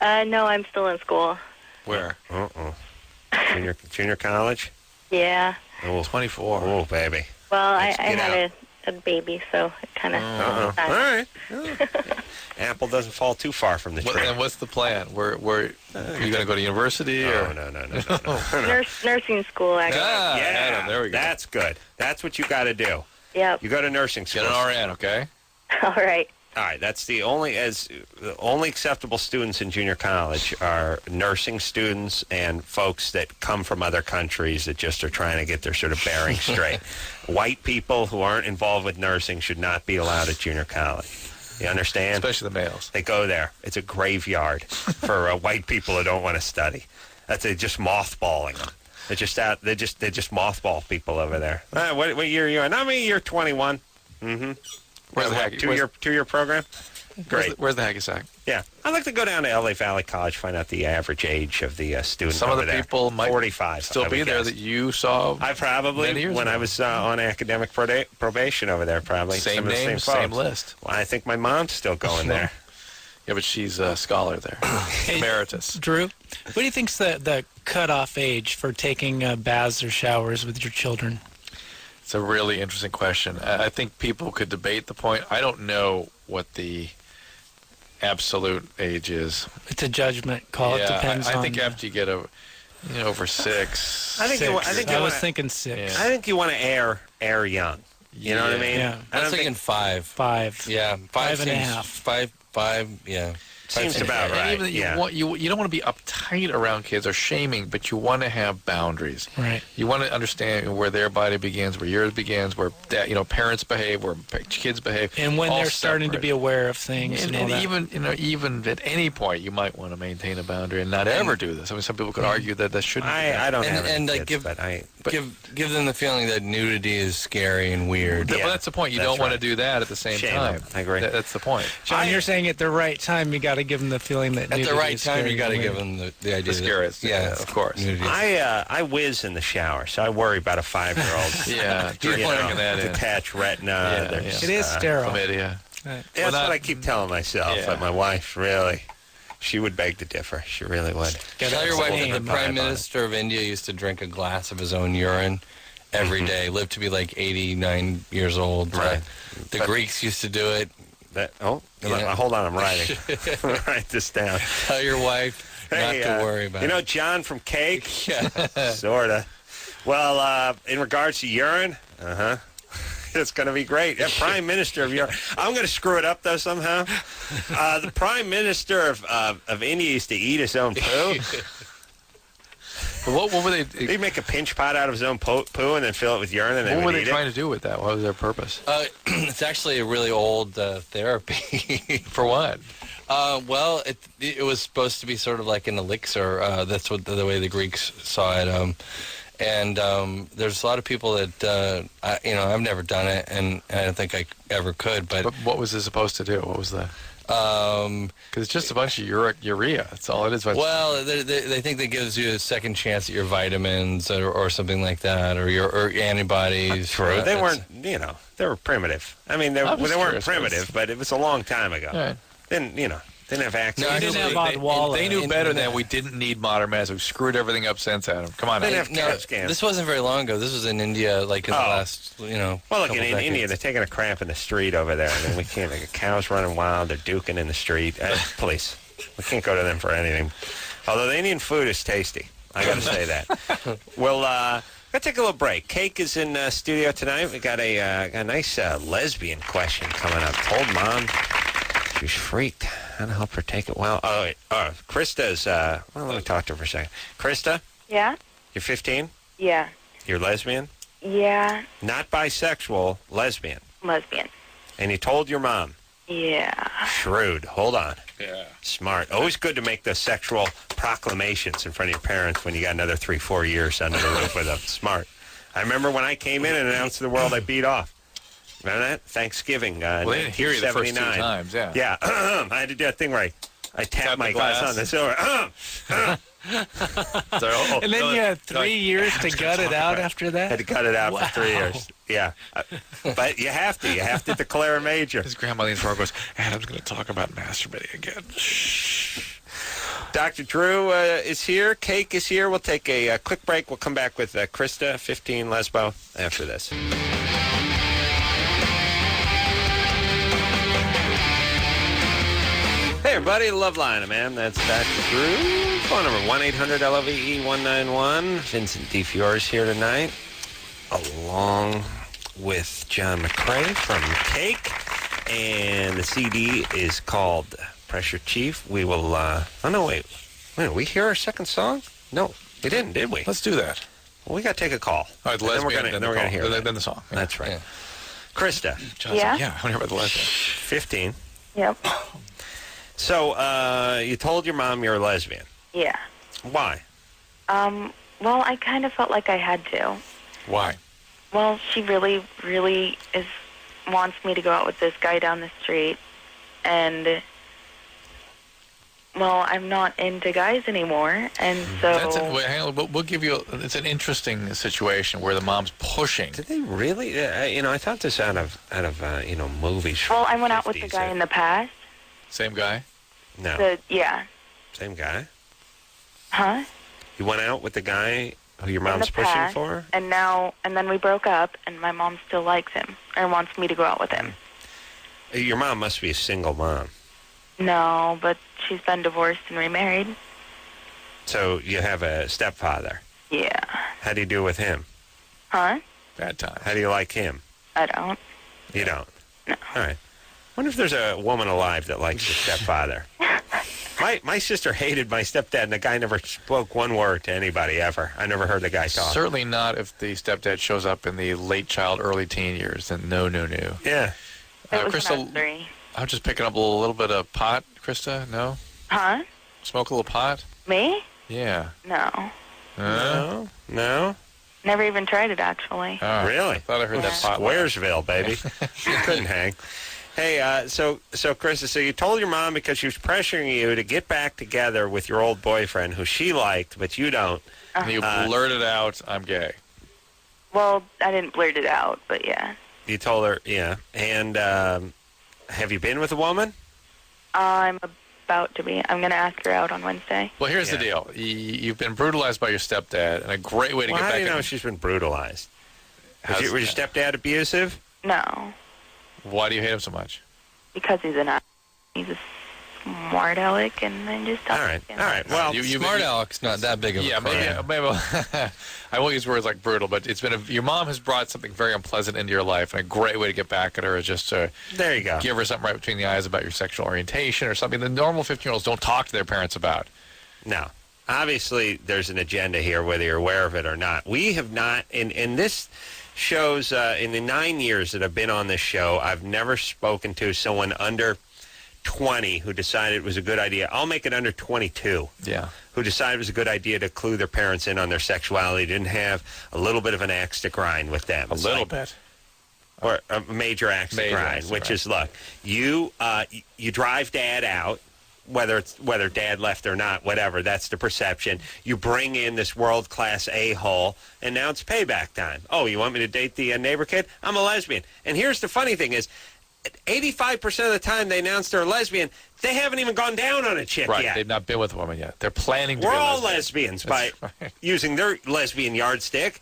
No, I'm still in school. Where? Junior college? Yeah. Oh, 24. Oh, baby. Well, I had a baby, so it kind of. All right. Apple doesn't fall too far from the tree. And what's the plan? Where are you going to go to university? Or? No. Nursing school, actually. Yeah, there we go. That's good. That's what you got to do. Yep. You go to nursing school. Get an RN, okay? All right. All right, that's the only acceptable students in junior college are nursing students and folks that come from other countries that just are trying to get their sort of bearings straight. White people who aren't involved with nursing should not be allowed at junior college. You understand? Especially the males. They go there. It's a graveyard for white people who don't want to study. That's just mothballing them. They're just mothball people over there. What year are you in? I'm in year 21. Mm-hmm. Where's the hacky? Two-year program? Great. Where's the hacky sack? Yeah. I'd like to go down to LA Valley College, find out the average age of the students. Some over of the there. people might 45, still be there that you saw. I probably, when I was on academic probation over there, probably. Same some name, of the same same folks. list. Well, I think my mom's still going there. Yeah, but she's a scholar there. Emeritus. Drew, what do you think's the cutoff age for taking baths or showers with your children? It's a really interesting question. I think people could debate the point. I don't know what the absolute age is. It's a judgment call. Yeah, it depends I on think after you get over 6. I was thinking 6. Yeah. I think you want to air young. You know what I mean? Yeah. I was thinking 5. 5. Yeah, 5 and a half. 5, yeah. Seems about right. And even you don't want to be uptight around kids or shaming, but you want to have boundaries. Right. You want to understand where their body begins, where yours begins, where parents behave, where kids behave, and when they're starting separate. to be aware of things. And even at any point, you might want to maintain a boundary and not ever do this. I mean, some people could argue that shouldn't. I don't have any kids, give them the feeling that nudity is scary and weird. Well, that's the point. You don't want to do that at the same time. I agree. That's the point. John, you're saying at the right time, you got to give them the feeling that at the right time, you got to give them the idea. The scare. Yeah, of course. I whiz in the shower, so I worry about a 5-year-old. Yeah, drinking that in. Detached retina. It is sterile. Chlamydia. That's what I keep telling myself. Yeah. But my wife really, she would beg to differ. She really would. Tell your wife that the Prime Minister of India used to drink a glass of his own urine every day. Lived to be like 89 years old. Right. The Greeks used to do it. Hold on, I'm writing. Write this down. Tell your wife not to worry about it. John from Cake? Sort of. Well, in regards to urine, it's going to be great. Yeah, Prime Minister of urine. I'm going to screw it up, though, somehow. The Prime Minister of India used to eat his own poo. What were they? He'd make a pinch pot out of his own poo and then fill it with urine, and then what were they eat trying to do with that? What was their purpose? It's actually a really old therapy. For what? Well, it was supposed to be sort of like an elixir. That's what the way the Greeks saw it. And there's a lot of people that I've never done it, and I don't think I ever could. But what was it supposed to do? What was the? Because it's just a bunch of urea. That's all it is. Well, they think that gives you a second chance at your vitamins or something like that, or your antibodies. True. They weren't, they were primitive. I mean, they weren't primitive, but it was a long time ago. Right. Then, didn't have access. No, they knew better than we didn't need modern medicine. We screwed everything up since, Adam. Come on. They didn't have CAT scans. This wasn't very long ago. This was in India, like in the last, Well, look, in India, they're taking a crap in the street over there. I mean, we can't. The cows running wild. They're duking in the street. Police. We can't go to them for anything. Although the Indian food is tasty. I got to say that. Well, let's take a little break. Cake is in studio tonight. We got a nice lesbian question coming up. Told Mom she was freaked. How to help her take it well. Krista's, let me talk to her for a second. Krista? Yeah? You're 15? Yeah. You're lesbian? Yeah. Not bisexual, lesbian. Lesbian. And you told your mom? Yeah. Shrewd. Hold on. Yeah. Smart. Always good to make those sexual proclamations in front of your parents when you got another 3-4 years under the roof with them. Smart. I remember when I came in and announced to the world I beat off. Remember that? Thanksgiving, they didn't hear you the first 2 times, yeah. Yeah. I had to do that thing where I tapped my glass on the silver. And then you had 3 years to gut it out after that? Had to cut it out for 3 years. Yeah. But you have to. You have to declare a major. His grandma leans forward and goes, Adam's going to talk about masturbating again. Shh. Dr. Drew is here. Cake is here. We'll take a quick break. We'll come back with Krista, 15, Lesbo, after this. everybody. Loveline, man. That's Dr. Drew. Phone number 1-800-LOVE-191. Vincent DeFiore's here tonight, along with John McCrae from Cake. And the CD is called Pressure Chief. We will, oh, no, wait. Did we hear our second song? No, we didn't, did we? Let's do that. Well, we got to take a call. All right, lesbian, then we're going to hear then the song. Yeah. That's right. Yeah. Krista. Johnson, yeah, I want to hear about the lesbian. 15. Yep. So, you told your mom you're a lesbian. Yeah. Why? Well, I kind of felt like I had to. Why? Well, she really, really wants me to go out with this guy down the street, and well, I'm not into guys anymore, and so we'll give you. It's an interesting situation where the mom's pushing. Did they really? I thought this out of movies. Well, I went out with the guy in the past. Same guy? No. Yeah. Same guy. Huh? You went out with the guy who your mom's pushing for? And then we broke up, and my mom still likes him, or wants me to go out with him. Your mom must be a single mom. No, but she's been divorced and remarried. So you have a stepfather? Yeah. How do you do with him? Huh? Bad time. How do you like him? I don't. You don't? No. All right. Wonder if there's a woman alive that likes your stepfather. My sister hated my stepdad, and the guy never spoke one word to anybody ever. I never heard the guy talk. Certainly not if the stepdad shows up in the late child, early teen years. Then no. Yeah. Krista, I'm just picking up a little bit of pot, Krista. No? Huh? Smoke a little pot? Me? Yeah. No. No? Never even tried it, actually. Oh, really? I thought I heard that pot. Squaresville, baby. You couldn't hang. Hey, so Krista, so you told your mom because she was pressuring you to get back together with your old boyfriend, who she liked, but you don't. And you blurted out, I'm gay. Well, I didn't blurt it out, but yeah. You told her, yeah. And have you been with a woman? I'm about to be. I'm going to ask her out on Wednesday. Well, here's the deal. You've been brutalized by your stepdad, and a great way to get back... How do you know she's been brutalized? Was your stepdad abusive? No. Why do you hate him so much? Because he's a smart aleck, and then just... All right. Well, smart aleck's not that big of a crime. Maybe I won't use words like brutal, but it's been your mom has brought something very unpleasant into your life, and a great way to get back at her is just to there you go. Give her something right between the eyes about your sexual orientation or something the normal 15-year-olds don't talk to their parents about. No. Obviously, there's an agenda here, whether you're aware of it or not. We have not, in this show's, in the 9 years that I've been on this show, I've never spoken to someone under 20 who decided it was a good idea. I'll make it under 22. Yeah. Who decided it was a good idea to clue their parents in on their sexuality, didn't have a little bit of an axe to grind with them. A little bit. Or a major axe to grind, which is, look, you drive dad out, whether dad left or not, whatever, that's the perception. You bring in this world-class a-hole, and now it's payback time. Oh, you want me to date the neighbor kid? I'm a lesbian. And here's the funny thing is, 85% of the time they announce they're a lesbian, they haven't even gone down on a chick yet. Right, they've not been with a woman yet. They're planning to We're be all lesbians by using their lesbian yardstick.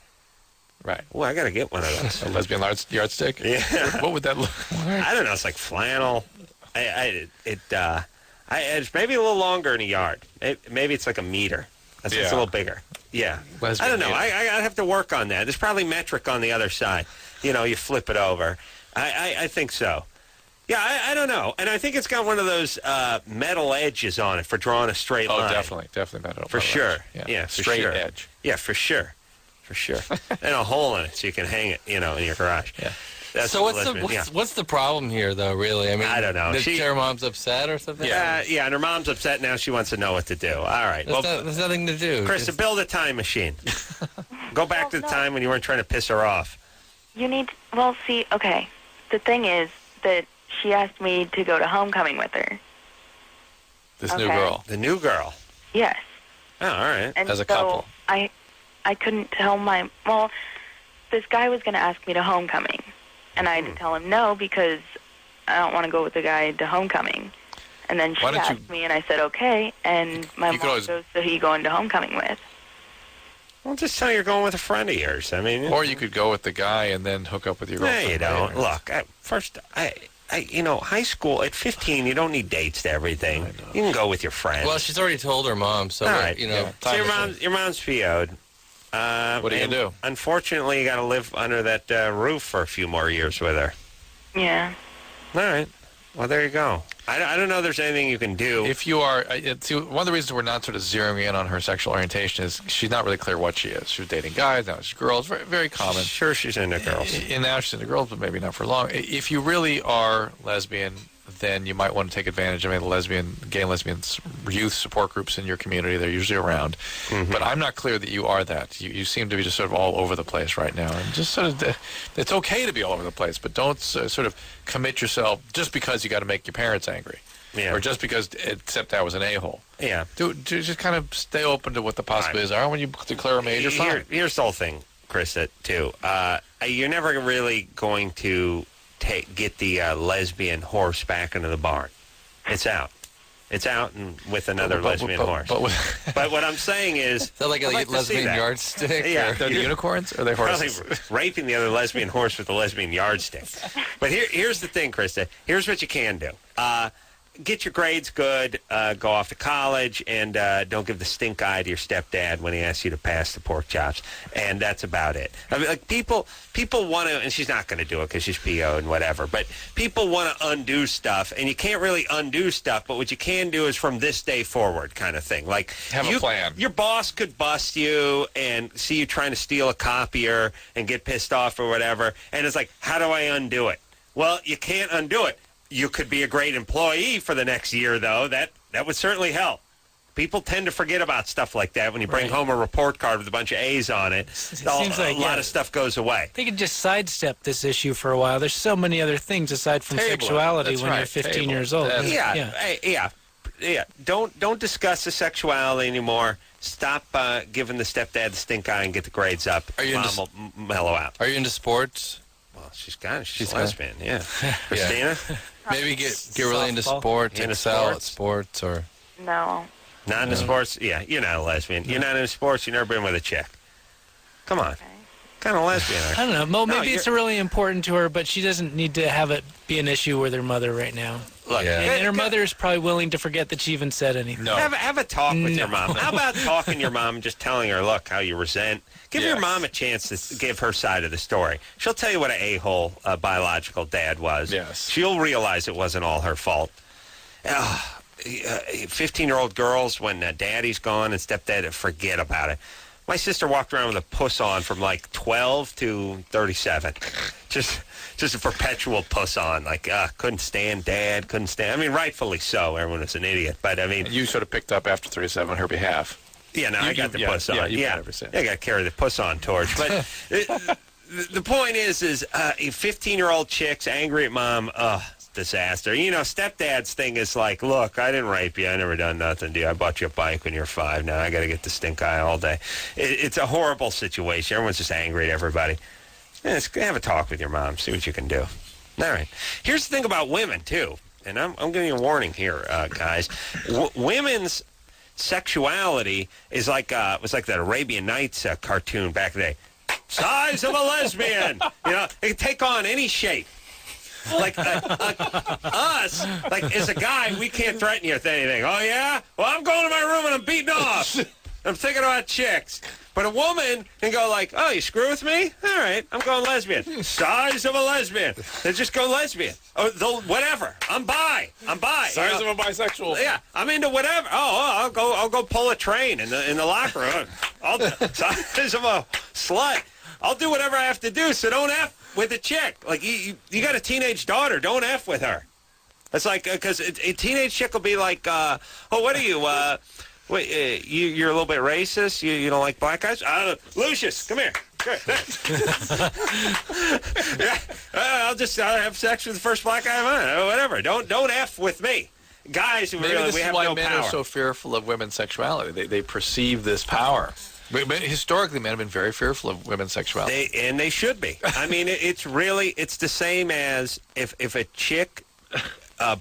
Right. Well, I got to get one of those. A lesbian yardstick? Yeah. What would that look like? I don't know. It's like flannel. It's maybe a little longer in a yard. Maybe it's like a meter. It's a little bigger. Yeah. Lesbian I don't know. I have to work on that. There's probably metric on the other side. You flip it over. I think so. Yeah, I don't know. And I think it's got one of those metal edges on it for drawing a straight line. Oh, definitely metal. For sure. Edge. Yeah, for straight sure. edge. Yeah, for sure. And a hole in it so you can hang it, in your garage. Yeah. That's so what's the problem here, though, really? I mean, I don't know. Her mom's upset or something? Yeah, and her mom's upset now. She wants to know what to do. All right. There's nothing to do. Chris, build a time machine. Go back to the time when you weren't trying to piss her off. You need... Well, see, okay. The thing is that she asked me to go to homecoming with her. This new girl. The new girl? Yes. Oh, all right. And as a couple. I couldn't tell my... Well, this guy was going to ask me to homecoming. And I had to tell him no because I don't want to go with the guy to homecoming. And then she asked me, and I said okay. And my mom goes, so who you going to homecoming with? Well, just tell her you're going with a friend of yours. I mean, or you could go with the guy and then hook up with your girlfriend. No, you don't. Look, high school at 15, you don't need dates to everything. You can go with your friends. Well, she's already told her mom, so all right. So your mom's PO'd. What are you gonna do? Unfortunately, you got to live under that roof for a few more years with her. Yeah. All right. Well, there you go. I don't know if there's anything you can do. If you are, see, one of the reasons we're not sort of zeroing in on her sexual orientation is she's not really clear what she is. She was dating guys, now she's girls. Very, very common. Sure, she's into girls. And now she's into girls, but maybe not for long. If you really are lesbian, then you might want to take advantage of the gay and lesbian youth support groups in your community. They're usually around. Mm-hmm. But I'm not clear that you are that. You seem to be just sort of all over the place right now. And just sort of, it's okay to be all over the place, but don't sort of commit yourself just because you got to make your parents angry. Yeah. Or just because stepdad was an a-hole. Yeah. Do just kind of stay open to what the possibilities are. When you declare a major, fine. Here's the whole thing, Chris, too. You're never really going to get the lesbian horse back into the barn. It's out. It's out and with another lesbian horse. But what I'm saying is... Is that like a lesbian yardstick? Yeah. They're the unicorns or are they horses? Probably raping the other lesbian horse with a lesbian yardstick. But here's the thing, Krista. Here's what you can do. Get your grades good, go off to college, and don't give the stink eye to your stepdad when he asks you to pass the pork chops. And that's about it. I mean, like people want to, and she's not going to do it because she's PO and whatever, but people want to undo stuff, and you can't really undo stuff, but what you can do is from this day forward kind of thing. Like have a plan. Your boss could bust you and see you trying to steal a copier and get pissed off or whatever, and it's like, how do I undo it? Well, you can't undo it. You could be a great employee for the next year, though. That would certainly help. People tend to forget about stuff like that when you bring home a report card with a bunch of A's on it. A lot of stuff goes away. They could just sidestep this issue for a while. There's so many other things aside from sexuality when you're 15 years old. Yeah. Don't discuss the sexuality anymore. Stop giving the stepdad the stink eye and get the grades up. Mom will mellow out. Are you into sports? Well, she's lesbian, yeah. Christina? Maybe get really into sports, excel at sports, or... No. Not into sports? Yeah, you're not a lesbian. You're not into sports, you've never been with a chick. Come on. Kind of lesbian. I don't know. Mo, maybe it's really important to her, but she doesn't need to have it be an issue with her mother right now. Look, and her mother is probably willing to forget that she even said anything. No. Have a talk with your mom. How about talking to your mom and just telling her, look, how you resent. Give your mom a chance to give her side of the story. She'll tell you what an a-hole biological dad was. Yes. She'll realize it wasn't all her fault. 15-year-old girls, when daddy's gone and stepdad, forget about it. My sister walked around with a puss on from like 12 to 37. Just a perpetual puss on. Like, couldn't stand dad, couldn't stand. I mean, rightfully so. Everyone was an idiot. But, I mean. And you sort of picked up after 37 on her behalf. Yeah, no, I got the puss on. Yeah, I got to carry the puss on torch. But the point is 15-year-old chicks angry at mom, disaster. You know, stepdad's thing is like, look, I didn't rape you. I never done nothing to you. I bought you a bike when you were 5. Now I got to get the stink eye all day. It's a horrible situation. Everyone's just angry at everybody. Have a talk with your mom. See what you can do. All right. Here's the thing about women, too. And I'm giving you a warning here, guys. Women's sexuality is like was like that Arabian Nights cartoon back in the day. Size of a lesbian. You know, it can take on any shape. Like us, like as a guy, we can't threaten you with anything. Oh, yeah? Well, I'm going to my room and I'm beating off. I'm thinking about chicks. But a woman can go like, oh, you screw with me? All right, I'm going lesbian. Size of a lesbian. They just go lesbian. Oh, whatever. I'm bi. Size of a bisexual. Yeah, I'm into whatever. Oh, I'll go pull a train in the locker room. Size of a slut. I'll do whatever I have to do, so don't F with a chick. Like, you got a teenage daughter, don't F with her. It's like, because a teenage chick will be like, oh, what are you, you're a little bit racist? You don't like black guys? Lucius, come here. Yeah, I'll have sex with the first black guy I want. Whatever. Don't F with me. Guys, we have no power. Maybe this is why men are so fearful of women's sexuality. They perceive this power. But historically, men have been very fearful of women's sexuality. They should be. I mean, it's the same as if a chick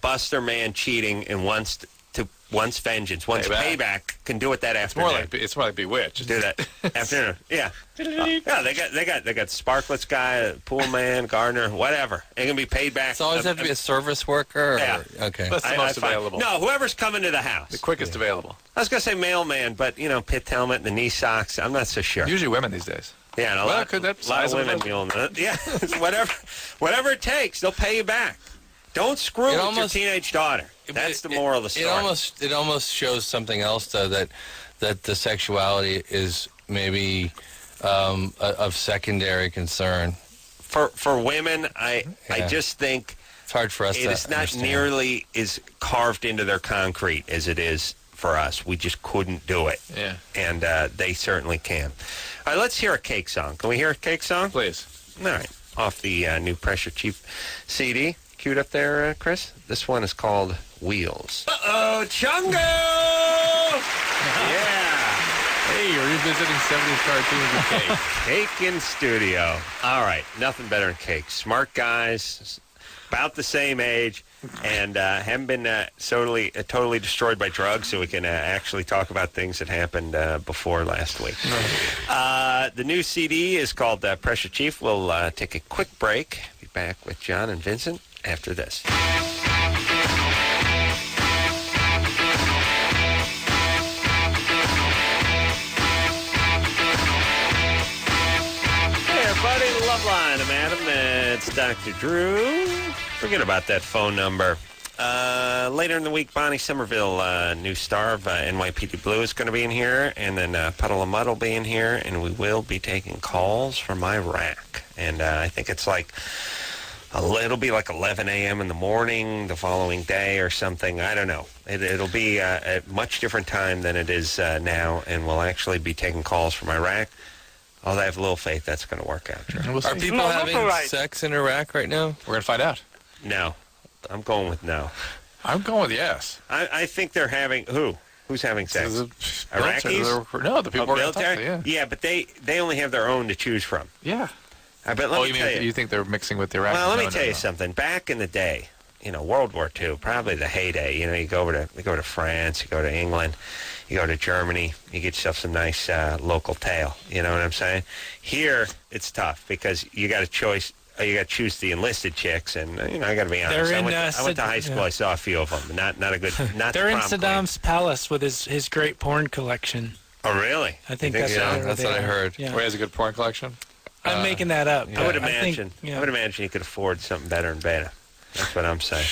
busts their man cheating and wants to Once vengeance, once payback, can do it that afternoon. It's more like Bewitched. Do that afternoon. Yeah. Yeah, they got Sparklets guy, pool man, gardener, whatever. They're gonna be paid back. So always have to be a service worker. Or, yeah. Okay. That's the most available. No, whoever's coming to the house. The quickest available. I was gonna say mailman, but pit helmet and the knee socks. I'm not so sure. Usually women these days. Yeah, and a lot of women will. Yeah, whatever it takes, they'll pay you back. Don't screw with your teenage daughter. That's the moral of the story. It almost shows something else, though, that the sexuality is maybe of secondary concern. For women, I just think it's hard for us. It's not nearly as carved into their concrete as it is for us. We just couldn't do it. Yeah, and they certainly can. All right, let's hear a Cake song. Can we hear a Cake song, please? All right, off the new Pressure Chief CD. Queued up there, Chris. This one is called Wheels. Uh-oh, Chungo! Yeah. Hey, you're revisiting 70s cartoons with Cake. Cake in studio. All right, nothing better than Cake. Smart guys, about the same age, and haven't been totally destroyed by drugs, so we can actually talk about things that happened before last week. The new CD is called Pressure Chief. We'll take a quick break. Be back with John and Vincent after this. Hey, everybody, Loveline. I'm Adam. That's Dr. Drew. Forget about that phone number. Later in the week, Bonnie Somerville, new star of NYPD Blue, is going to be in here, and then Puddle of Mud will be in here, and we will be taking calls from Iraq. And I think it's like... It'll be like 11 a.m. in the morning the following day or something. I don't know. It'll be a much different time than it is now, and we'll actually be taking calls from Iraq. Although I have a little faith that's going to work out. Are people having sex in Iraq right now? We're going to find out. No. I'm going with no. I'm going with yes. I think they're having... Who? Who's having sex? Iraqis? No, the people military. Yeah, but they only have their own to choose from. Yeah. But you think they're mixing with the Iraqis? Well, let me tell you something. Back in the day, World War II, probably the heyday. You go to France, you go to England, you go to Germany, you get yourself some nice local tail. You know what I'm saying? Here, it's tough because you got a choice. You got to choose the enlisted chicks, and I got to be honest. I went to high school. I saw a few of them. Not a good. Not they're in queen. Saddam's palace with his great porn collection. Oh, really? I think that's what I heard. Yeah. Where he has a good porn collection. I'm making that up. I would imagine. I would imagine you could afford something better in beta. That's what I'm saying.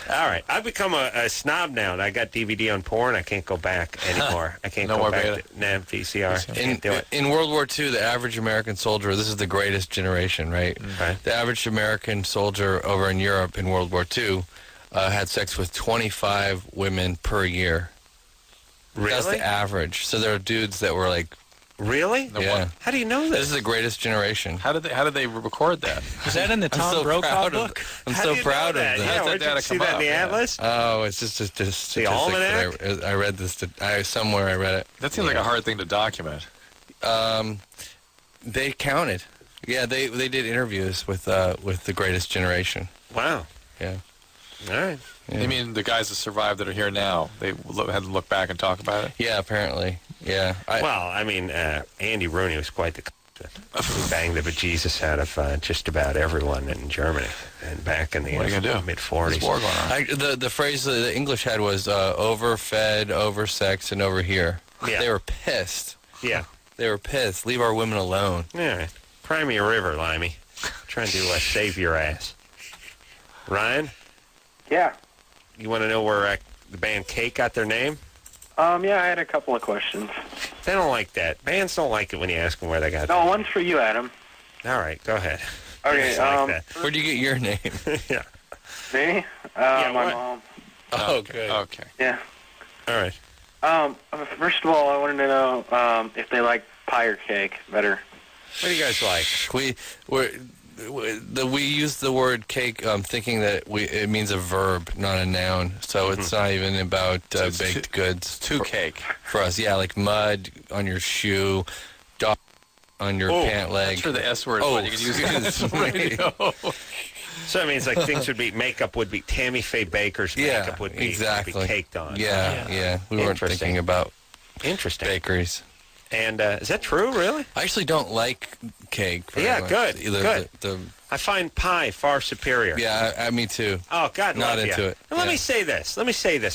All right, I've become a snob now, and I got DVD on porn. I can't go back anymore. I can't go back to VCR. Can't do it. In World War II, the average American soldier, this is the greatest generation, right? Right. The average American soldier over in Europe in World War II had sex with 25 women per year. Really? That's the average. So there are dudes that were like... Really? Yeah. How do you know this? This is the greatest generation. How did they record that? Is that in the Tom Brokaw book? I'm so proud of that. Yeah, where'd you see that in the Atlas? Oh, it's just a statistic. The almanac? I read this. Somewhere I read it. That seems like a hard thing to document. They counted. Yeah, they did interviews with the greatest generation. Wow. Yeah. All right. Yeah. You mean the guys that survived that are here now? They had to look back and talk about it. Yeah, apparently. Yeah. Andy Rooney was quite the. He banged the bejesus out of just about everyone in Germany, and back in the mid-40s. War going on. The phrase the English had was overfed, oversexed, and over here. Yeah. They were pissed. Yeah. They were pissed. Leave our women alone. All right. Cry me a river, Limey. Trying to save your ass. Ryan? Yeah. You want to know where the band Cake got their name? Yeah, I had a couple of questions. They don't like that. Bands don't like it when you ask them where they got it. No, one's for you, Adam. All right, go ahead. Okay, where'd you get your name? Yeah. Me? My mom. Oh, good. Okay. Yeah. All right. First of all, I wanted to know if they like pie or cake better. What do you guys like? We use the word cake thinking that it means a verb, not a noun. So it's not even about baked goods. It's cake. For us, yeah, like mud on your shoe, dog on your pant leg. That's for the S word. Oh, you can use it. So it means like things would be, makeup would be, Tammy Faye Baker's makeup would be, exactly. would be caked on. Yeah. We weren't thinking about bakeries. And is that true, really? I actually don't like cake. Yeah, much. good. Either good. I find pie far superior. Yeah, me too. Oh, God, not love into you. it. And let me say this,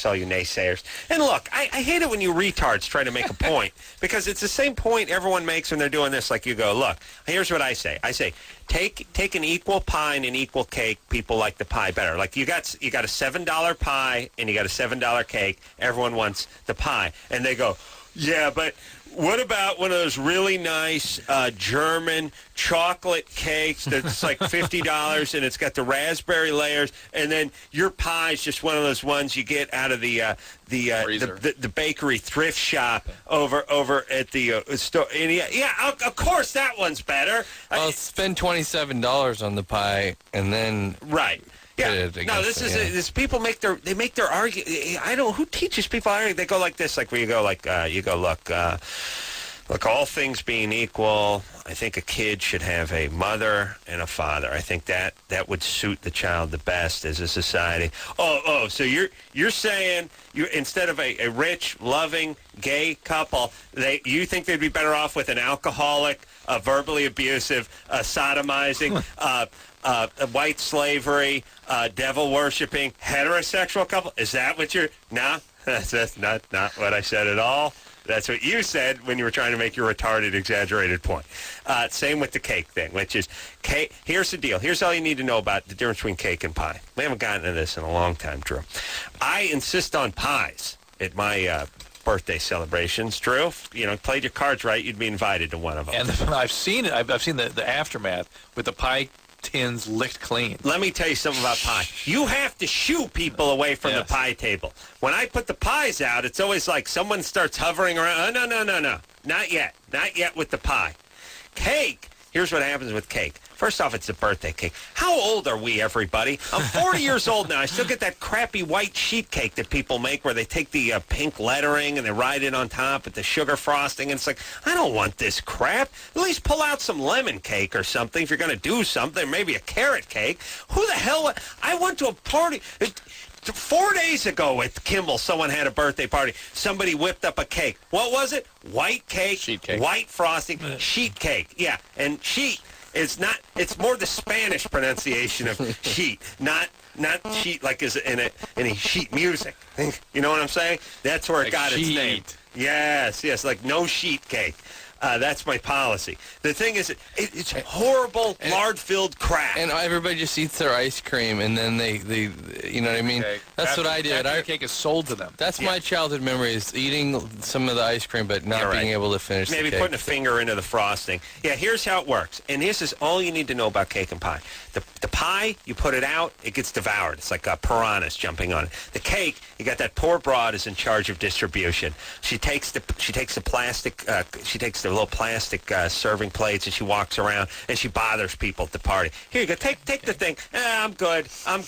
all you naysayers. And look, I hate it when you retards try to make a point because it's the same point everyone makes when they're doing this. Like you go, look, here's what I say. I say, take an equal pie and an equal cake. People like the pie better. Like you got a $7 pie and you got a $7 cake. Everyone wants the pie, and they go, yeah, but what about one of those really nice German chocolate cakes that's like $50 and it's got the raspberry layers, and then your pie is just one of those ones you get out of the bakery thrift shop over at the store. And of course that one's better. I'll spend $27 on the pie and then right. Yeah. This people make their argument. I don't. Who teaches people arguing? They go like this, like where you go, look, all things being equal, I think a kid should have a mother and a father. I think that would suit the child the best as a society. So you're saying instead of a rich, loving, gay couple, you think they'd be better off with an alcoholic, verbally abusive, sodomizing, white slavery, devil-worshipping, heterosexual couple? Is that what you're... No, that's not what I said at all. That's what you said when you were trying to make your retarded, exaggerated point. Same with the cake thing, which is cake. Here's the deal. Here's all you need to know about the difference between cake and pie. We haven't gotten into this in a long time, Drew. I insist on pies at my birthday celebrations. Drew, played your cards right, you'd be invited to one of them. And I've seen it. I've seen the aftermath with the pie tins licked clean. Let me tell you something about pie. You have to shoo people away from the pie table. When I put the pies out, it's always like someone starts hovering around. Oh, no. Not yet. Not yet with the pie. Cake. Here's what happens with cake. First off, it's a birthday cake. How old are we, everybody? I'm 40 years old now. I still get that crappy white sheet cake that people make where they take the pink lettering and they write it on top with the sugar frosting. And it's like, I don't want this crap. At least pull out some lemon cake or something if you're going to do something. Maybe a carrot cake. Who the hell? I went to a party... 4 days ago at Kimball, someone had a birthday party. Somebody whipped up a cake. What was it? White cake, sheet cake, white frosting, sheet cake. Yeah, and sheet is not. It's more the Spanish pronunciation of sheet, not sheet like is in any sheet music. You know what I'm saying? That's where it got its name. Yes, like no sheet cake. That's my policy. The thing is, it's horrible, lard-filled crap. And everybody just eats their ice cream, and then they you know what I mean? That's what I did. Our cake is sold to them. That's my childhood memory, is eating some of the ice cream, but not being able to finish the cake. Maybe putting a finger into the frosting. Yeah, here's how it works. And this is all you need to know about cake and pie. The pie, you put it out, it gets devoured. It's like piranhas jumping on it. The cake, you got that poor broad is in charge of distribution. She takes the plastic, little plastic serving plates, and she walks around and she bothers people at the party. Here you go, take the thing. I'm good. And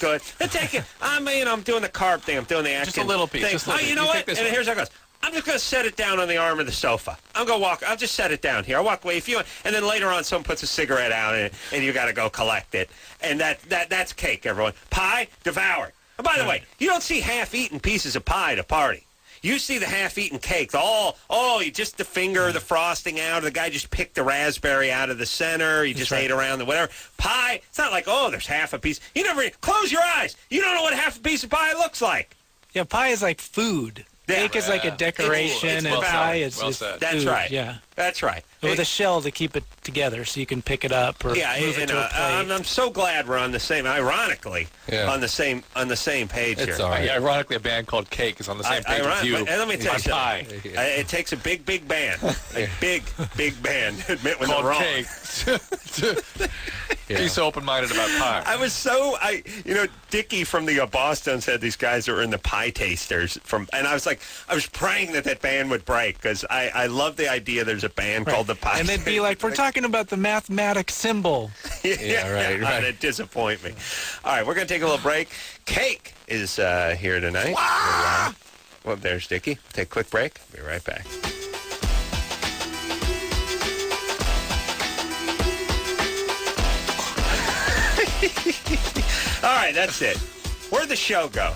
take it. I'm doing the carb thing. I'm doing the Atkins just a little piece. thing. Just a little you know what? And here's how it goes. I'm just going to set it down on the arm of the sofa. I'm going to walk. I'll just set it down here. I'll walk away if you want. And then later on, someone puts a cigarette out in it, and you got to go collect it. And that's cake, everyone. Pie, devour. And by the way, you don't see half-eaten pieces of pie at a party. You see the half-eaten cake. You just the finger, the frosting out. The guy just picked the raspberry out of the center. You just ate around the whatever. Pie, it's not like, there's half a piece. You never, close your eyes. You don't know what half a piece of pie looks like. Yeah, pie is like food. Cake is like a decoration, and pie is just food. That's right. Yeah. That's right. With a shell to keep it together so you can pick it up or move it to a plate. I'm so glad we're on the same, ironically, on the same page it's here. All right. Ironically, a band called Cake is on the same page as you. And let me tell you something. Pie. It takes a big band, a big band to admit when they're wrong. Cake. Be so open-minded about pie. I was Dickie from the Boston's had these guys that were in the Pie Tasters and I was praying that band would break because I love the idea there's a band called the Pie. And they'd be like, we're talking about the mathematic symbol. Right. That'd disappoint me. All right, we're going to take a little break. Cake is here tonight. Well, there's Dickie. Take a quick break. Be right back. All right, that's it. Where'd the show go?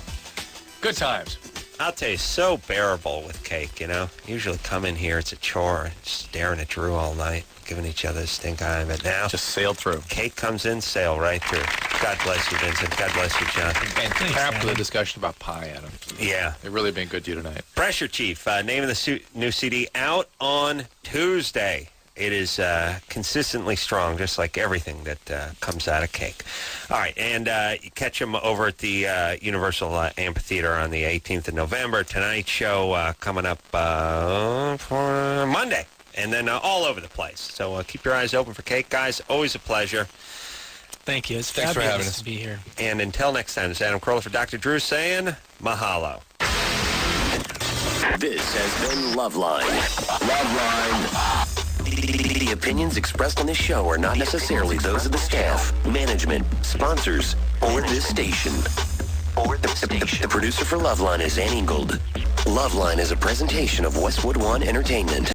Good times. I'll tell you, so bearable with Cake, you know. Usually come in here, it's a chore, staring at Drew all night, giving each other a stink eye. But now, just sail through. Cake comes in, sail right through. God bless you, Vincent. God bless you, John. And cap the discussion about pie, Adam. Yeah. They've really been good to you tonight. Pressure Chief, name of the new CD, out on Tuesday. It is consistently strong, just like everything that comes out of Cake. All right, and you catch them over at the Universal Amphitheater on the 18th of November. Tonight's show coming up for Monday, and then all over the place. So keep your eyes open for Cake, guys. Always a pleasure. Thank you. It's Thanks for having us. to be here. And until next time, it's Adam Carolla for Dr. Drew saying mahalo. This has been Loveline. Loveline. The opinions expressed on this show are not necessarily those of the staff, management, sponsors, or this station. The producer for Loveline is Ann Ingold. Loveline is a presentation of Westwood One Entertainment.